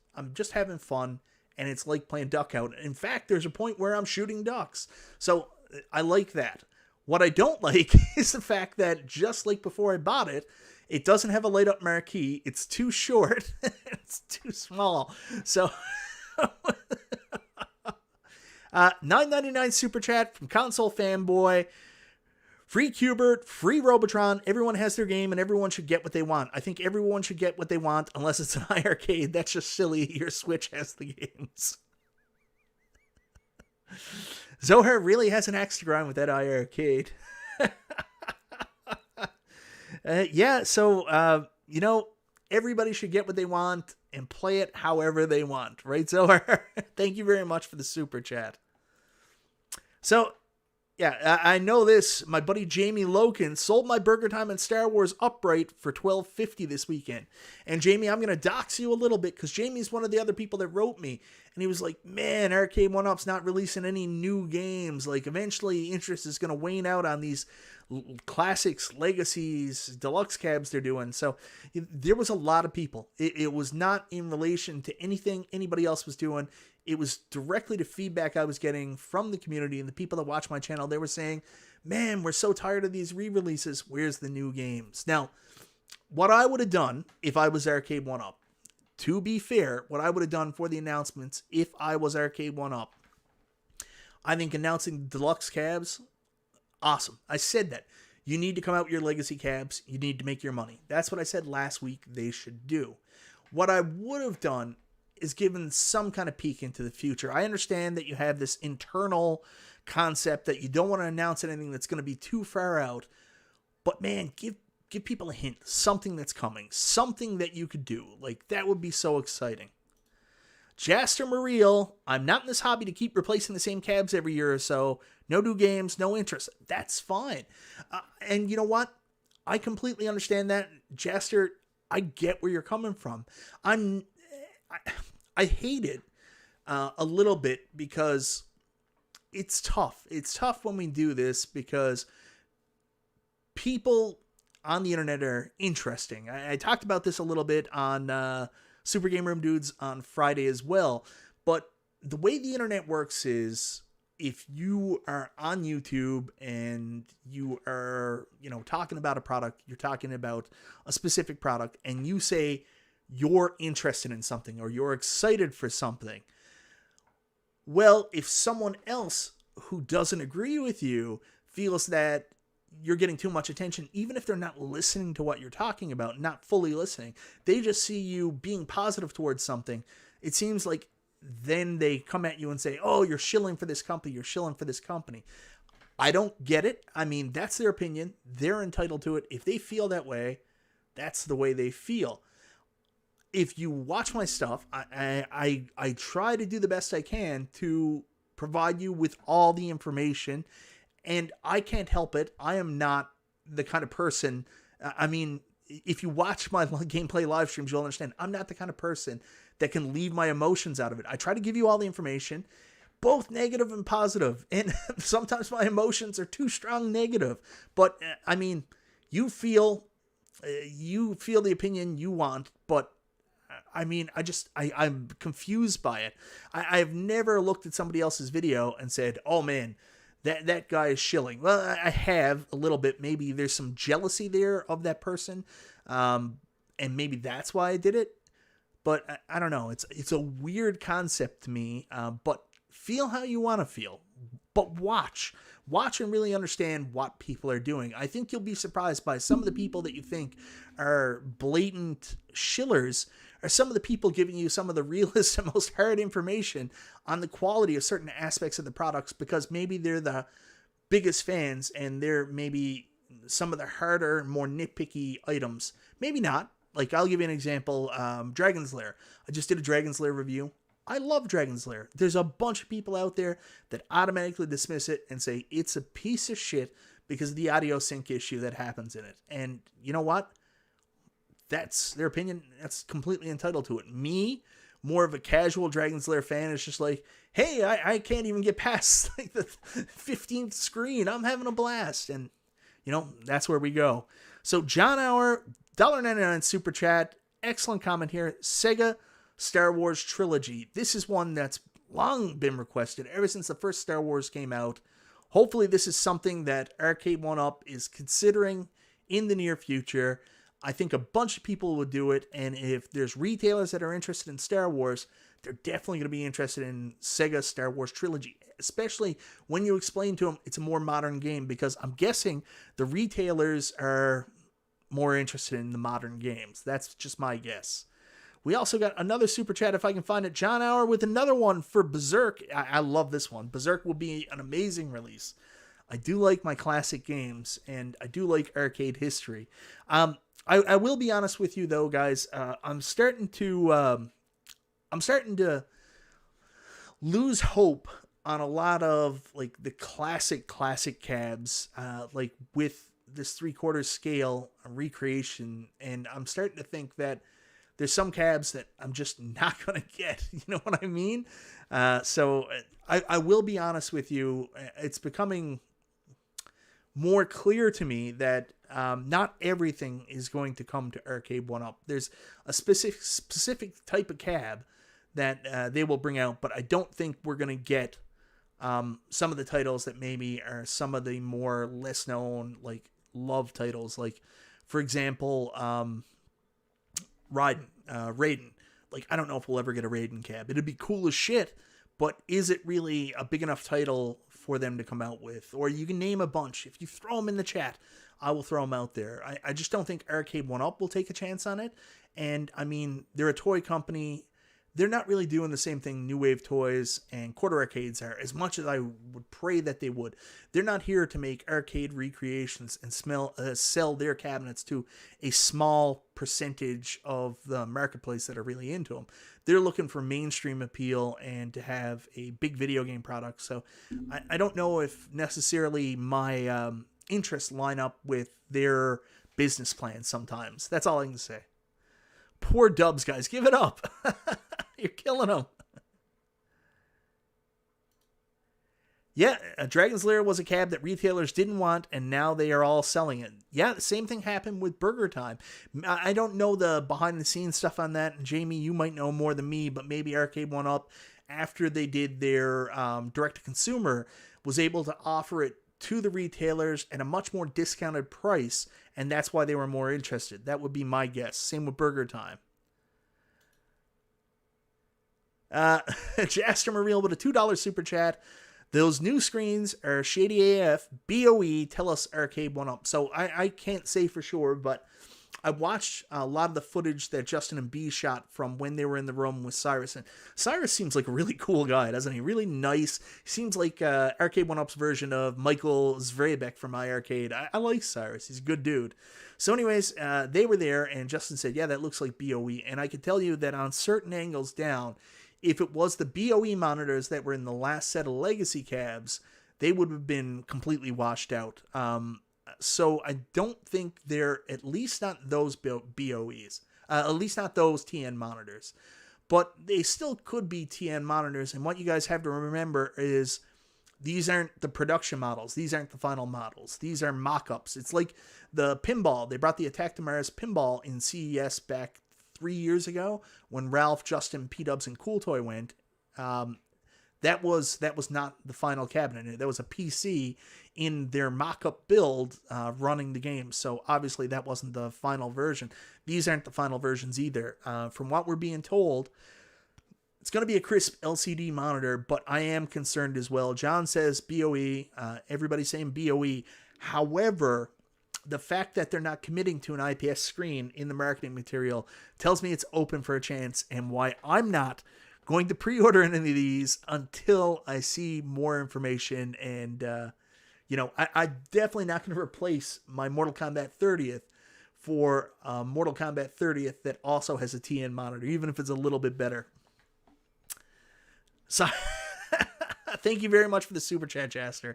having fun. And it's like playing Duck Hunt. In fact, there's a point where I'm shooting ducks. So I like that. What I don't like is the fact that just like before I bought it, it doesn't have a light up marquee. It's too short. It's too small. So $9.99 super chat from Console Fanboy. Free Cubert, free Robotron. Everyone has their game and everyone should get what they want. I think everyone should get what they want unless it's an iArcade. That's just silly. Your Switch has the games. Zohar really has an axe to grind with that iArcade. Everybody should get what they want and play it however they want. Right, Zohar? Thank you very much for the super chat. So, yeah, I know this. My buddy Jamie Loken sold my Burger Time and Star Wars Upright for $12.50 this weekend. And Jamie, I'm going to dox you a little bit because Jamie's one of the other people that wrote me. And he was like, man, Arcade1Up's not releasing any new games. Like, eventually interest is going to wane out on these classics, legacies, deluxe cabs they're doing. So there was a lot of people. It was not in relation to anything anybody else was doing. It was directly to feedback I was getting from the community and the people that watch my channel. They were saying, man, we're so tired of these re-releases. Where's the new games? Now, what I would have done if I was Arcade1Up, to be fair, what I would have done for the announcements if I was Arcade1Up, I think announcing deluxe cabs, awesome. I said that. You need to come out with your legacy cabs. You need to make your money. That's what I said last week they should do. What I would have done is given some kind of peek into the future. I understand that you have this internal concept that you don't want to announce anything that's going to be too far out, but man, give people a hint, something that's coming, something that you could do. Like, that would be so exciting. Jaster Muriel, I'm not in this hobby to keep replacing the same cabs every year or so. No new games, no interest. That's fine. And you know what? I completely understand that. Jaster, I get where you're coming from. I hate it a little bit because it's tough. It's tough when we do this because people on the internet are interesting. I talked about this a little bit on Super Game Room Dudes on Friday as well. But the way the internet works is if you are on YouTube and you are, talking about a product, you're talking about a specific product, and you say you're interested in something or you're excited for something. Well, if someone else who doesn't agree with you feels that you're getting too much attention, even if they're not listening to what you're talking about, not fully listening, they just see you being positive towards something. It seems like then they come at you and say, oh, you're shilling for this company. You're shilling for this company. I don't get it. I mean, that's their opinion. They're entitled to it. If they feel that way, that's the way they feel. If you watch my stuff, I try to do the best I can to provide you with all the information, and I can't help it. I am not the kind of person, if you watch my gameplay live streams, you'll understand I'm not the kind of person that can leave my emotions out of it. I try to give you all the information, both negative and positive, and sometimes my emotions are too strong negative. But I mean, you feel the opinion you want, but I mean, I'm confused by it. I've never looked at somebody else's video and said, oh man, that guy is shilling. Well, I have a little bit. Maybe there's some jealousy there of that person. And maybe that's why I did it. But I don't know. It's a weird concept to me. But feel how you want to feel. But watch and really understand what people are doing. I think you'll be surprised by some of the people that you think are blatant shillers are some of the people giving you some of the realest and most hard information on the quality of certain aspects of the products, because maybe they're the biggest fans and they're maybe some of the harder, more nitpicky items. Maybe not. Like, I'll give you an example. Dragon's Lair. I just did a Dragon's Lair review. I love Dragon's Lair. There's a bunch of people out there that automatically dismiss it and say it's a piece of shit because of the audio sync issue that happens in it. And you know what? That's their opinion. That's completely entitled to it. Me, more of a casual Dragon's Lair fan, is just like, hey, I can't even get past like the 15th screen. I'm having a blast. And, you know, that's where we go. So John Hour, $1.99 super chat. Excellent comment here. Sega Star Wars Trilogy. This is one that's long been requested ever since the first Star Wars came out. Hopefully this is something that Arcade1Up is considering in the near future. I think a bunch of people would do it, and if there's retailers that are interested in Star Wars, they're definitely going to be interested in Sega Star Wars Trilogy, especially when you explain to them it's a more modern game, because I'm guessing the retailers are more interested in the modern games. That's just my guess. We also got another super chat, if I can find it, John Hour, with another one for Berserk. I love this one. Berserk will be an amazing release. I do like my classic games, and I do like arcade history. I will be honest with you though, guys. I'm starting to lose hope on a lot of like the classic cabs, like with this 3/4 scale recreation, and I'm starting to think that there's some cabs that I'm just not gonna get. You know what I mean? So I will be honest with you. It's becoming more clear to me that not everything is going to come to Arcade1Up. There's a specific type of cab that they will bring out, but I don't think we're going to get some of the titles that maybe are some of the more less known, like, love titles. Like, for example, Raiden. Like, I don't know if we'll ever get a Raiden cab. It'd be cool as shit, but is it really a big enough title for them to come out with? Or you can name a bunch. If you throw them in the chat, I will throw them out there. I just don't think Arcade1Up will take a chance on it. And, I mean, they're a toy company. They're not really doing the same thing New Wave Toys and Quarter Arcades are, as much as I would pray that they would. They're not here to make arcade recreations and sell their cabinets to a small percentage of the marketplace that are really into them. They're looking for mainstream appeal and to have a big video game product. So I don't know if necessarily my interests line up with their business plan sometimes. That's all I can say. Poor Dubs, guys. Give it up. You're killing them. Yeah, Dragon's Lair was a cab that retailers didn't want, and now they are all selling it. Yeah, the same thing happened with Burger Time. I don't know the behind-the-scenes stuff on that, and Jamie, you might know more than me, but maybe Arcade1Up, after they did their direct-to-consumer, was able to offer it to the retailers at a much more discounted price, and that's why they were more interested. That would be my guess. Same with Burger Time. Jaster Mareel with a $2 super chat. Those new screens are shady AF. BOE, tell us Arcade1Up. So I can't say for sure, but I watched a lot of the footage that Justin and B shot from when they were in the room with Cyrus. And Cyrus seems like a really cool guy, doesn't he? Really nice. He seems like Arcade1Up's version of Michael Zvrabek from My Arcade. I like Cyrus. He's a good dude. So anyways, they were there, and Justin said, yeah, that looks like BOE. And I could tell you that on certain angles down, if it was the BOE monitors that were in the last set of legacy cabs, they would have been completely washed out. So I don't think they're, at least not those BOEs, at least not those TN monitors. But they still could be TN monitors. And what you guys have to remember is these aren't the production models. These aren't the final models. These are mock-ups. It's like the pinball. They brought the Attack the Mars pinball in CES back 3 years ago when Ralph, Justin, P-Dubs, and Cool Toy went. That was not the final cabinet. That was a PC in their mock-up build running the game. So obviously that wasn't the final version. These aren't the final versions either. From what we're being told, it's going to be a crisp LCD monitor, but I am concerned as well. John says BOE. Everybody's saying BOE. However, the fact that they're not committing to an IPS screen in the marketing material tells me it's open for a chance, and why I'm not going to pre-order any of these until I see more information. And, I'm definitely not going to replace my Mortal Kombat 30th for Mortal Kombat 30th that also has a TN monitor, even if it's a little bit better. So, thank you very much for the super chat, Jaster.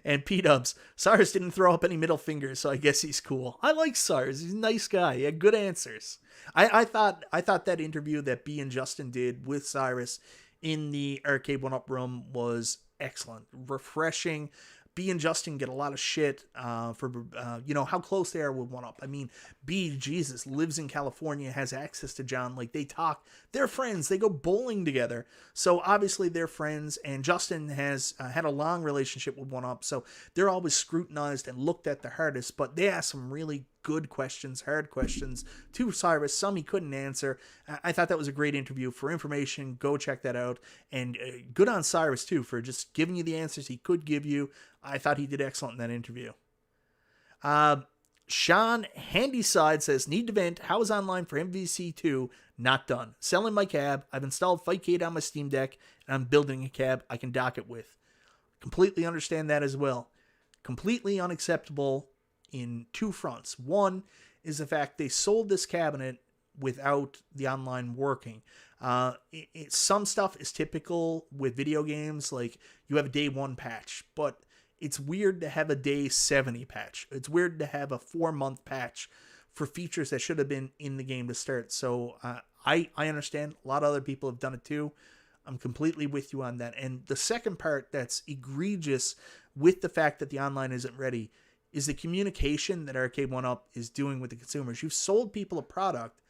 And P-Dubs, Cyrus didn't throw up any middle fingers, so I guess he's cool. I like Cyrus. He's a nice guy. He had good answers. I thought that interview that B and Justin did with Cyrus in the Arcade1Up room was excellent. Refreshing. B and Justin get a lot of shit for, how close they are with 1-Up. I mean, B, Jesus, lives in California, has access to John. Like, they talk. They're friends. They go bowling together. So, obviously, they're friends. And Justin has had a long relationship with 1-Up. So, they're always scrutinized and looked at the hardest. But they asked some really good questions, hard questions to Cyrus. Some he couldn't answer. I thought that was a great interview. For information, go check that out. And good on Cyrus, too, for just giving you the answers he could give you. I thought he did excellent in that interview. Sean Handyside says, need to vent. How is online for MVC2 not done? Selling my cab. I've installed Fightcade on my Steam Deck, and I'm building a cab I can dock it with. Completely understand that as well. Completely unacceptable in two fronts. One is the fact they sold this cabinet without the online working. Some stuff is typical with video games, like you have a day 1 patch, but it's weird to have a day 70 patch. It's weird to have a 4-month patch for features that should have been in the game to start. So I understand. A lot of other people have done it too. I'm completely with you on that. And the second part that's egregious with the fact that the online isn't ready is the communication that Arcade1Up is doing with the consumers. You've sold people a product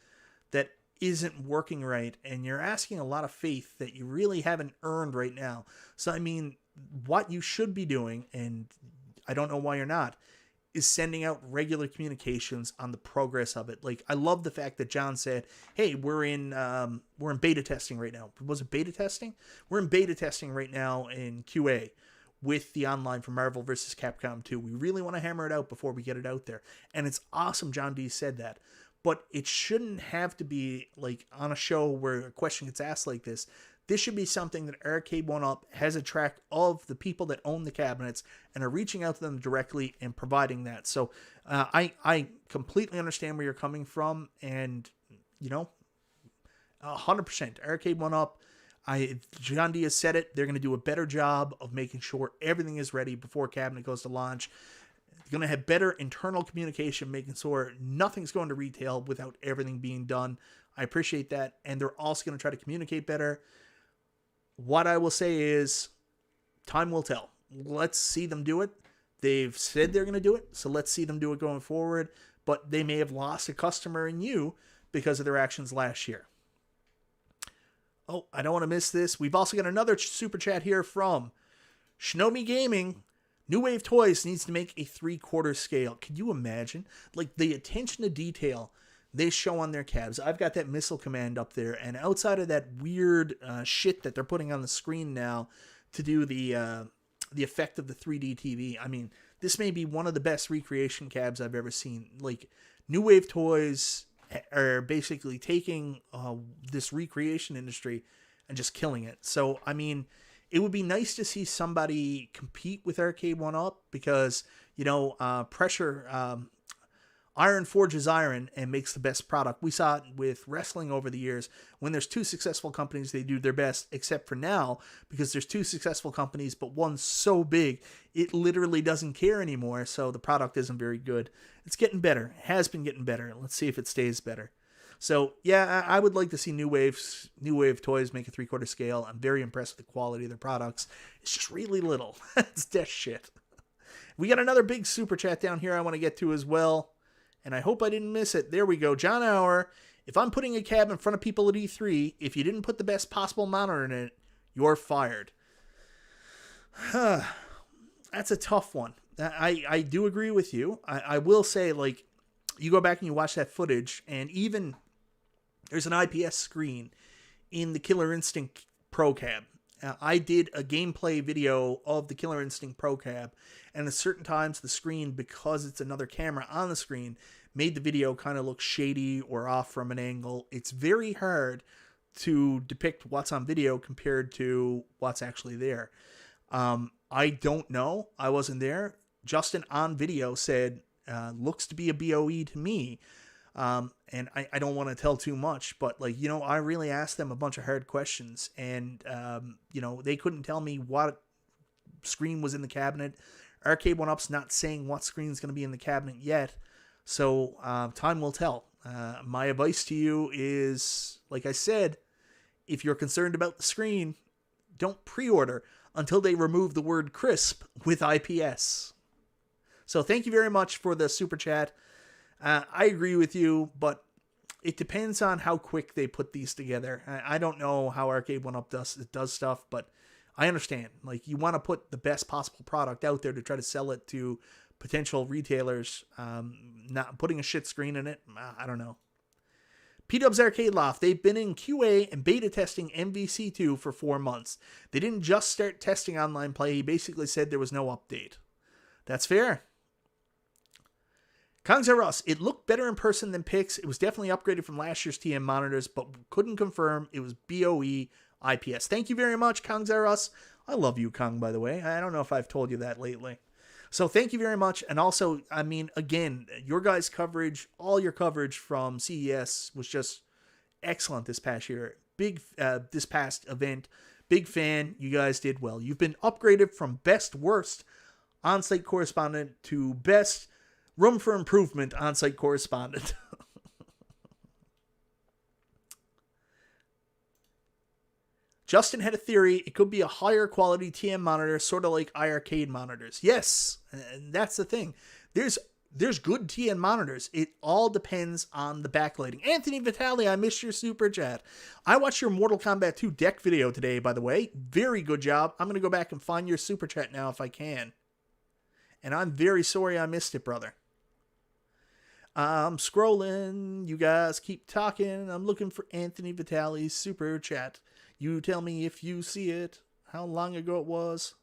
that isn't working right, and you're asking a lot of faith that you really haven't earned right now. So, I mean, what you should be doing, and I don't know why you're not, is sending out regular communications on the progress of it. Like, I love the fact that John said, hey, we're in beta testing right now. Was it beta testing? We're in beta testing right now in QA with the online for Marvel vs. Capcom 2. We really want to hammer it out before we get it out there. And it's awesome John D said that. But it shouldn't have to be like on a show where a question gets asked like this. This should be something that Arcade1Up has a track of the people that own the cabinets and are reaching out to them directly and providing that. So I completely understand where you're coming from. And, 100%. Arcade1Up, John D has said it. They're going to do a better job of making sure everything is ready before cabinet goes to launch. They're going to have better internal communication, making sure nothing's going to retail without everything being done. I appreciate that. And they're also going to try to communicate better. What I will say is time will tell. Let's see them do it. They've said they're going to do it, so let's see them do it going forward. But they may have lost a customer in you because of their actions last year. Oh, I don't want to miss this. We've also got another super chat here from Shinomi Gaming. New Wave Toys needs to make a 3/4 scale. Can you imagine? Like, the attention to detail they show on their cabs. I've got that missile command up there, and outside of that weird shit that they're putting on the screen now to do the effect of the 3D TV, I mean, this may be one of the best recreation cabs I've ever seen. Like, New Wave Toys are basically taking this recreation industry and just killing it. So, I mean, it would be nice to see somebody compete with Arcade1Up because, pressure iron forges iron and makes the best product. We saw it with wrestling over the years. When there's two successful companies, they do their best, except for now, because there's two successful companies, but one's so big, it literally doesn't care anymore, so the product isn't very good. It's getting better. It has been getting better. Let's see if it stays better. So, yeah, I would like to see New Wave Toys make a 3/4 scale. I'm very impressed with the quality of their products. It's just really little. It's death shit. We got another big super chat down here I want to get to as well. And I hope I didn't miss it. There we go. John Hour. If I'm putting a cab in front of people at E3, if you didn't put the best possible monitor in it, you're fired. That's a tough one. I do agree with you. I will say, like, you go back and you watch that footage, and even there's an IPS screen in the Killer Instinct Pro Cab. I did a gameplay video of the Killer Instinct Pro Cab, and at certain times the screen, because it's another camera on the screen, made the video kind of look shady or off from an angle. It's very hard to depict what's on video compared to what's actually there. I don't know. I wasn't there. Justin on video said, looks to be a BOE to me. And I don't want to tell too much, but like, you know, I really asked them a bunch of hard questions, and, you know, they couldn't tell me what screen was in the cabinet. Arcade1Up's not saying what screen is going to be in the cabinet yet. So, time will tell. My advice to you is, like I said, if you're concerned about the screen, don't pre-order until they remove the word crisp with IPS. So thank you very much for the super chat. I agree with you, but it depends on how quick they put these together. I don't know how Arcade1Up does stuff, but I understand. Like, you want to put the best possible product out there to try to sell it to potential retailers. Not putting a shit screen in it, I don't know. P-Dub's Arcade Loft, they've been in QA and beta testing MVC2 for 4 months. They didn't just start testing online play. He basically said there was no update. That's fair. Kongs R Us, it looked better in person than pics. It was definitely upgraded from last year's TM monitors, but couldn't confirm it was BOE IPS. Thank you very much, Kongs R Us. I love you, Kong, by the way. I don't know if I've told you that lately. So thank you very much. And also, I mean, again, your guys' coverage, all your coverage from CES was just excellent this past year. This past event. Big fan. You guys did well. You've been upgraded from best worst on-site correspondent to best room for improvement on-site correspondent. Justin had a theory. It could be a higher quality TM monitor, sort of like iArcade monitors. Yes, and that's the thing. There's good TN monitors. It all depends on the backlighting. Anthony Vitale, I missed your super chat. I watched your Mortal Kombat 2 deck video today, by the way. Very good job. I'm going to go back and find your super chat now if I can. And I'm very sorry I missed it, brother. I'm scrolling. You guys keep talking. I'm looking for Anthony Vitale's super chat. You tell me if you see it, how long ago it was.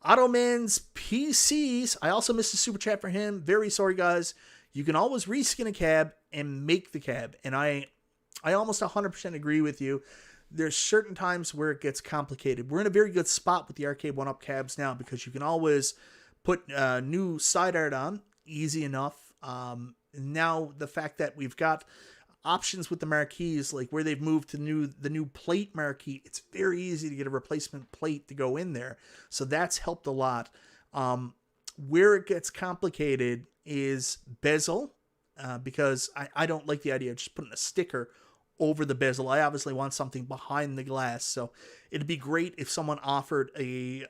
Ottoman's PCs. I also missed a super chat for him. Very sorry, guys. You can always reskin a cab and make the cab. And I almost 100% agree with you. There's certain times where it gets complicated. We're in a very good spot with the Arcade1Up cabs now because you can always put new side art on. Easy enough. Now the fact that we've got options with the marquees, like where they've moved to the new plate marquee, it's very easy to get a replacement plate to go in there. So that's helped a lot. Where it gets complicated is bezel, because I don't like the idea of just putting a sticker over the bezel. I obviously want something behind the glass. So it'd be great if someone offered a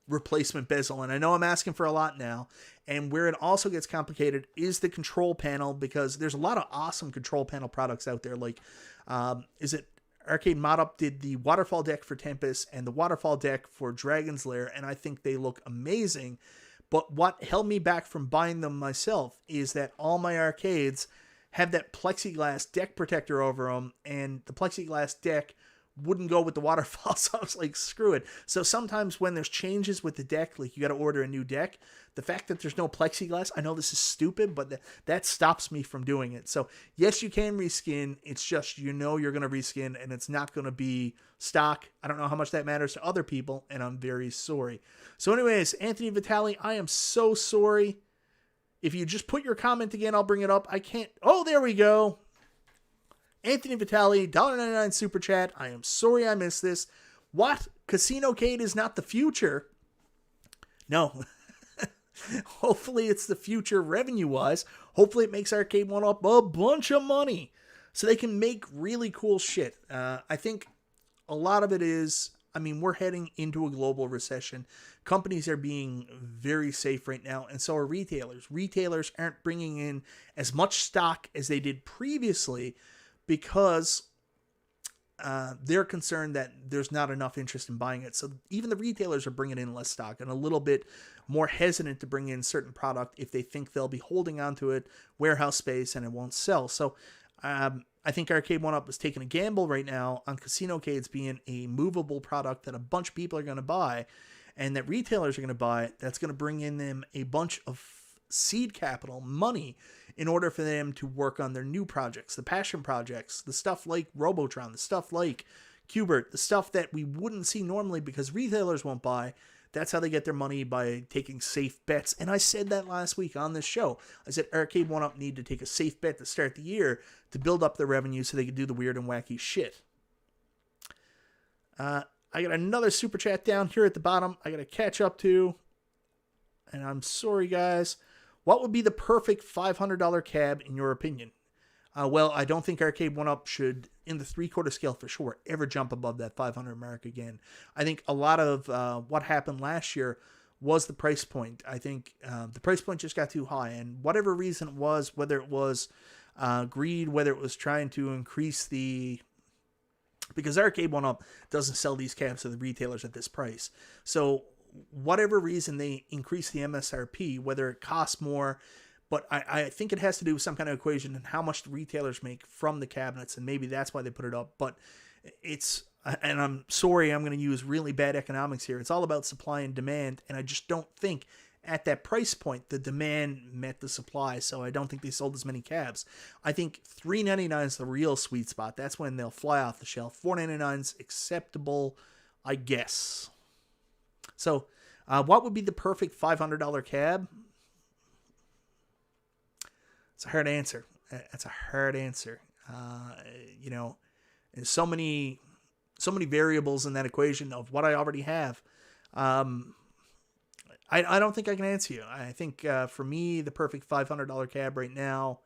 replacement bezel, and I know I'm asking for a lot now. And where it also gets complicated is the control panel, because there's a lot of awesome control panel products out there. Like, Arcade1Up did the waterfall deck for Tempest and the waterfall deck for Dragon's Lair, and I think they look amazing. But what held me back from buying them myself is that all my arcades have that plexiglass deck protector over them, and the plexiglass deck wouldn't go with the waterfall, so I was like, screw it. So sometimes when there's changes with the deck, like you got to order a new deck, the fact that there's no plexiglass, I know this is stupid, but that stops me from doing it. So yes, you can reskin. It's just, you know, you're going to reskin and it's not going to be stock. I don't know how much that matters to other people, and I'm very sorry. So anyways, Anthony Vitale, I am so sorry. If you just put your comment again, I'll bring it up. I can't. Oh, there we go. Anthony Vitale, $1.99 super chat. I am sorry I missed this. What? CasinoCade is not the future? No. Hopefully it's the future revenue-wise. Hopefully it makes Arcade1Up a bunch of money so they can make really cool shit. I think a lot of it is, I mean, we're heading into a global recession. Companies are being very safe right now, and so are retailers. Retailers aren't bringing in as much stock as they did previously because they're concerned that there's not enough interest in buying it. So even the retailers are bringing in less stock and a little bit more hesitant to bring in certain product if they think they'll be holding on to it, warehouse space, and it won't sell. So I think Arcade1Up is taking a gamble right now on CasinoCades being a movable product that a bunch of people are going to buy and that retailers are going to buy. That's going to bring in them a bunch of seed capital, money, in order for them to work on their new projects, the passion projects, the stuff like Robotron, the stuff like Qbert, the stuff that we wouldn't see normally because retailers won't buy. That's how they get their money, by taking safe bets. And I said that last week on this show. I said Arcade1Up need to take a safe bet to start the year to build up their revenue so they can do the weird and wacky shit. I got another super chat down here at the bottom I got to catch up to. And I'm sorry, guys. What would be the perfect $500 cab in your opinion? Well, I don't think Arcade1Up should, in the 3/4 scale for sure, ever jump above that 500 mark again. I think a lot of what happened last year was the price point. I think the price point just got too high, and whatever reason it was, whether it was greed, whether it was trying to increase the... Because Arcade1Up doesn't sell these cabs to the retailers at this price. So whatever reason they increase the MSRP, whether it costs more... But I think it has to do with some kind of equation and how much the retailers make from the cabinets, and maybe that's why they put it up. But it's, and I'm sorry, I'm going to use really bad economics here. It's all about supply and demand, and I just don't think at that price point the demand met the supply, so I don't think they sold as many cabs. I think $399 is the real sweet spot. That's when they'll fly off the shelf. $499 is acceptable, I guess. So what would be the perfect $500 cab? It's a hard answer. That's a hard answer. You know, there's so many variables in that equation of what I already have. I don't think I can answer you. I think for me, the perfect $500 cab right now,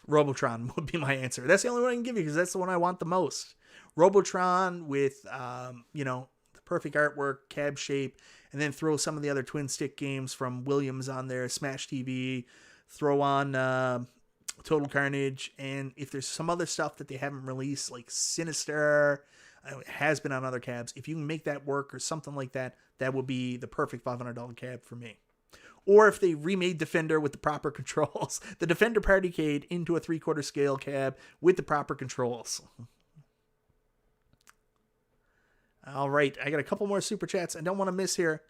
Robotron would be my answer. That's the only one I can give you because that's the one I want the most. Robotron with, you know, the perfect artwork, cab shape, and then throw some of the other twin stick games from Williams on there, Smash TV, throw on Total Carnage, and if there's some other stuff that they haven't released, like Sinister, it has been on other cabs, if you can make that work or something like that, that would be the perfect $500 cab for me. Or if they remade Defender with the proper controls, the Defender Partycade into a 3/4 scale cab with the proper controls. All right, I got a couple more super chats I don't want to miss here.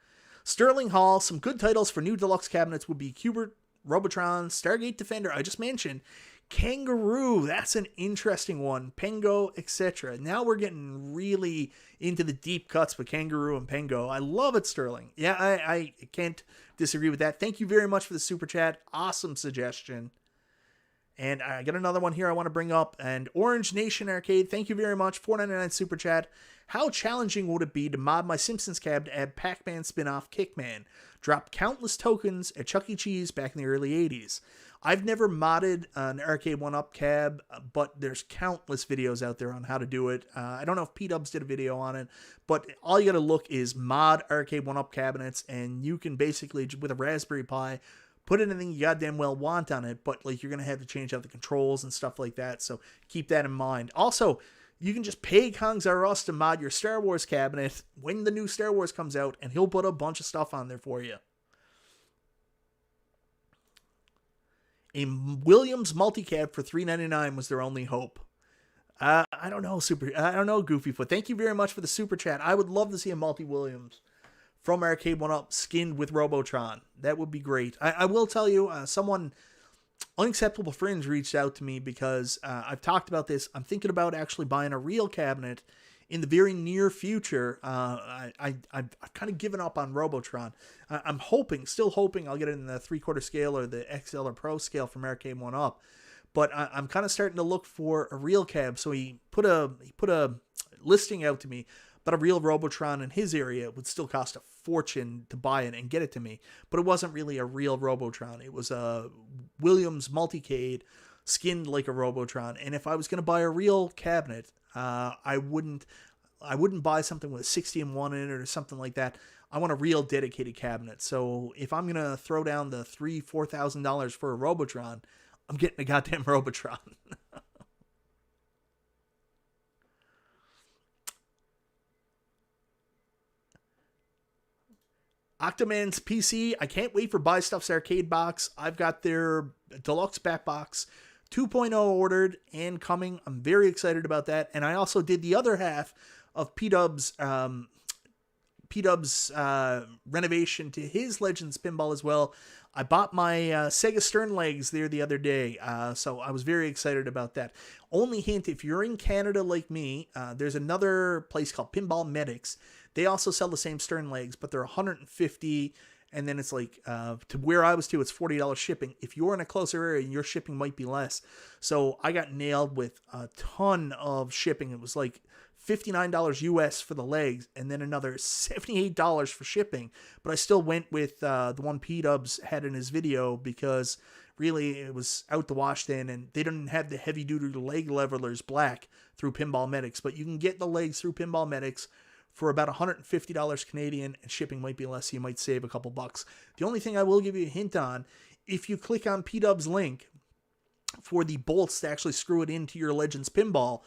Sterling Hall, some good titles for new deluxe cabinets would be Qbert, Robotron, Stargate Defender, I just mentioned. Kangaroo, that's an interesting one. Pengo, etc. Now we're getting really into the deep cuts with Kangaroo and Pengo. I love it, Sterling. Yeah, I can't disagree with that. Thank you very much for the super chat. Awesome suggestion. And I got another one here I want to bring up. And Orange Nation Arcade, thank you very much. $4.99 super chat. How challenging would it be to mod my Simpsons cab to add Pac-Man spin-off Kickman? Drop countless tokens at Chuck E. Cheese back in the early 80s. I've never modded an Arcade1Up cab, but there's countless videos out there on how to do it. I don't know if P-Dubs did a video on it, but all you got to look is mod Arcade1Up cabinets, and you can basically, with a Raspberry Pi, put anything you goddamn well want on it, but like you're going to have to change out the controls and stuff like that, so keep that in mind. Also, you can just pay Kongs R Us to mod your Star Wars cabinet when the new Star Wars comes out, and he'll put a bunch of stuff on there for you. A Williams multicab for $3.99 was their only hope. I don't know, Goofyfoot. Thank you very much for the super chat. I would love to see a multi-Williams from Arcade1Up skinned with Robotron. That would be great. I will tell you, someone, Unacceptable Fringe, reached out to me because I've talked about this. I'm thinking about actually buying a real cabinet in the very near future, I've kind of given up on Robotron. I'm still hoping I'll get it in the 3/4 scale or the XL or Pro scale from Arcade1Up. But I'm kind of starting to look for a real cab. So he put a listing out to me, but a real Robotron in his area would still cost a fortune to buy it and get it to me. But it wasn't really a real Robotron. It was a Williams Multicade skinned like a Robotron. And if I was going to buy a real cabinet, I wouldn't buy something with a 60-in-1 in it or something like that. I want a real dedicated cabinet. So if I'm going to throw down the $3,000-$4,000 for a Robotron, I'm getting a goddamn Robotron. Octoman's PC, I can't wait for Buy Stuff's arcade box. I've got their Deluxe back box 2.0 ordered and coming. I'm very excited about that. And I also did the other half of P-Dub's renovation to his Legends pinball as well. I bought my Sega Stern legs there the other day, so I was very excited about that. Only hint, if you're in Canada like me, there's another place called Pinball Medics. They also sell the same Stern legs, but they're $150, and then it's like, to where I was to, it's $40 shipping. If you're in a closer area, your shipping might be less. So I got nailed with a ton of shipping. It was like $59 US for the legs, and then another $78 for shipping. But I still went with the one P-Dubs had in his video, because really it was out the wash then, and they didn't have the heavy-duty leg levelers black through Pinball Medics. But you can get the legs through Pinball Medics for about $150 Canadian, and shipping might be less, so you might save a couple bucks. The only thing I will give you a hint on, if you click on P-Dub's link for the bolts to actually screw it into your Legends pinball,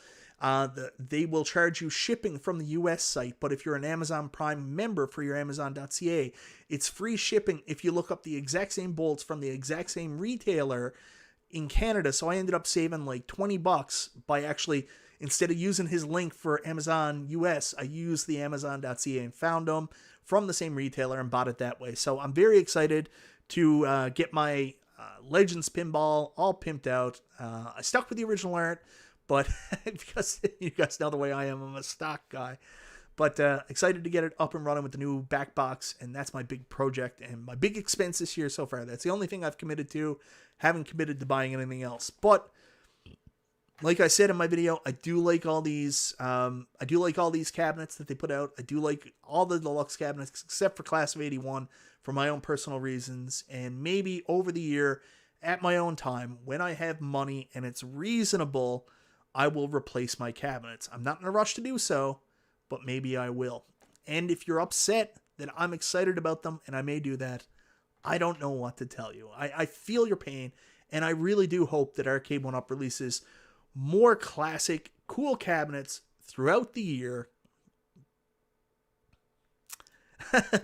they will charge you shipping from the US site. But if you're an Amazon Prime member for your Amazon.ca, it's free shipping if you look up the exact same bolts from the exact same retailer in Canada. So I ended up saving like $20 by actually, instead of using his link for Amazon US, I used the Amazon.ca and found them from the same retailer and bought it that way. So I'm very excited to get my Legends pinball all pimped out. I stuck with the original art, but because you guys know the way I am, I'm a stock guy. But excited to get it up and running with the new back box, and that's my big project and my big expense this year so far. That's the only thing I've committed to. Haven't committed to buying anything else. But like I said in my video, I do like all these. Cabinets that they put out. I do like all the Deluxe cabinets except for Class of '81 for my own personal reasons. And maybe over the year, at my own time, when I have money and it's reasonable, I will replace my cabinets. I'm not in a rush to do so, but maybe I will. And if you're upset that I'm excited about them, and I may do that, I don't know what to tell you. I feel your pain, and I really do hope that Arcade1Up releases more classic, cool cabinets throughout the year.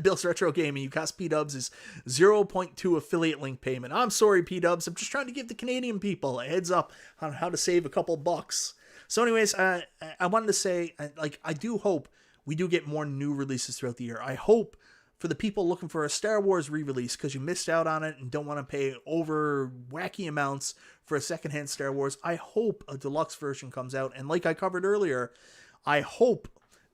Bill's Retro Gaming, you cost P-Dubs is 0.2 affiliate link payment. I'm sorry, P-Dubs. I'm just trying to give the Canadian people a heads up on how to save a couple bucks. So anyways, I wanted to say, I do hope we do get more new releases throughout the year. I hope for the people looking for a Star Wars re-release because you missed out on it and don't want to pay over wacky amounts for a secondhand Star Wars, I hope a deluxe version comes out. And like I covered earlier, I hope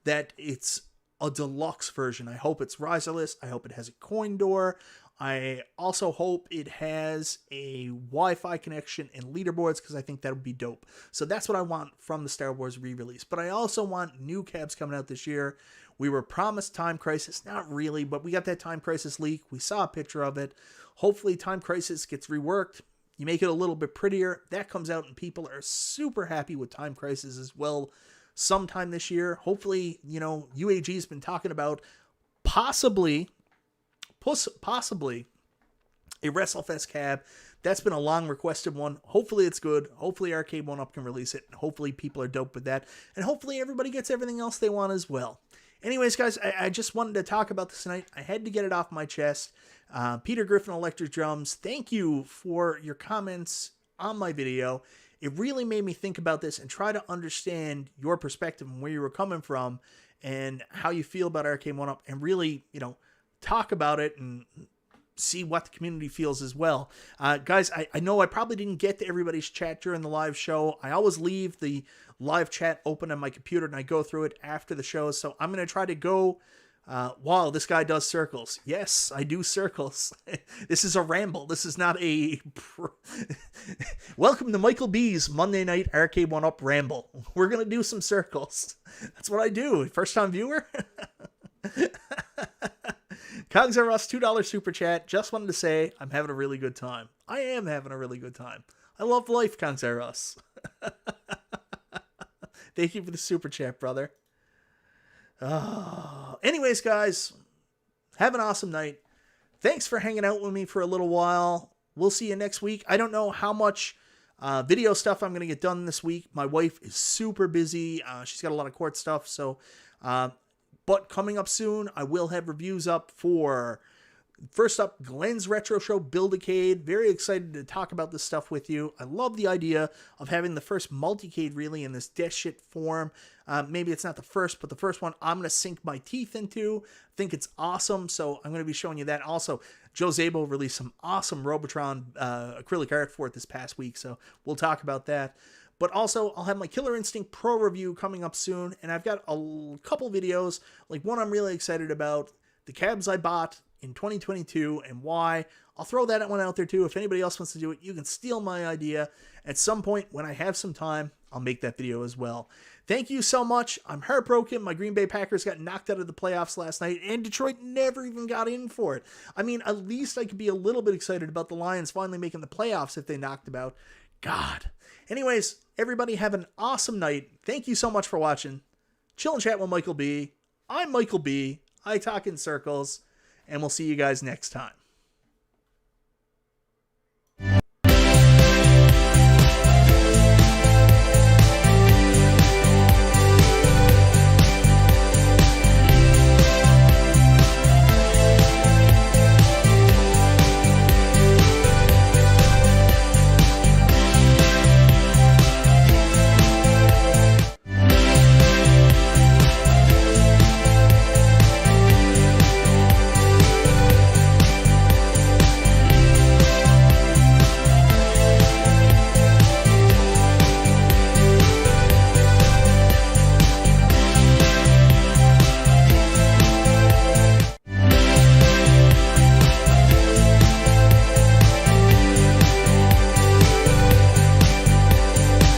that it's a deluxe version. I hope it's riserless. I hope it has a coin door. I also hope it has a Wi-Fi connection and leaderboards, because I think that would be dope. So that's what I want from the Star Wars re-release. But I also want new cabs coming out this year. We were promised Time Crisis. Not really, but we got that Time Crisis leak. We saw a picture of it. Hopefully Time Crisis gets reworked. You make it a little bit prettier. That comes out and people are super happy with Time Crisis as well sometime this year. Hopefully, UAG's been talking about possibly a WrestleFest cab. That's been a long requested one. Hopefully it's good. Hopefully Arcade1Up can release it. And hopefully people are dope with that. And hopefully everybody gets everything else they want as well. Anyways, guys, I just wanted to talk about this tonight. I had to get it off my chest. Peter Griffin Electric Drums, thank you for your comments on my video. It really made me think about this and try to understand your perspective and where you were coming from and how you feel about Arcade1Up, and really, talk about it and see what the community feels as well. Guys, I know I probably didn't get to everybody's chat during the live show. I always leave the live chat open on my computer and I go through it after the show. So I'm going to try to go. Wow, this guy does circles. Yes, I do circles. This is a ramble. This is not a... Welcome to Michael B's Monday Night Arcade1Up Ramble. We're going to do some circles. That's what I do. First time viewer? Cogs R Us $2 super chat. Just wanted to say I'm having a really good time. I am having a really good time. I love life, Cogs R Us. Thank you for the super chat, brother. Anyways, guys, have an awesome night. Thanks for hanging out with me for a little while. We'll see you next week. I don't know how much video stuff I'm going to get done this week. My wife is super busy. She's got a lot of court stuff. So, but coming up soon, I will have reviews up for, first up, Glenn's Retro Show Build-A-Cade. Very excited to talk about this stuff with you. I love the idea of having the first multi-cade really in this death shit form. Maybe it's not the first, but the first one I'm going to sink my teeth into. I think it's awesome, so I'm going to be showing you that. Also, Joe Zabo released some awesome Robotron acrylic art for it this past week, so we'll talk about that. But also, I'll have my Killer Instinct Pro review coming up soon, and I've got a couple videos, like one I'm really excited about, the cabs I bought in 2022 and why. I'll throw that one out there too. If anybody else wants to do it, you can steal my idea. At some point, when I have some time, I'll make that video as well. Thank you so much. I'm heartbroken. My Green Bay Packers got knocked out of the playoffs last night, and Detroit never even got in for it. I mean, at least I could be a little bit excited about the Lions finally making the playoffs if they knocked them out. God. Anyways, everybody have an awesome night. Thank you so much for watching. Chill and chat with Michael B. I'm Michael B. I talk in circles, and we'll see you guys next time.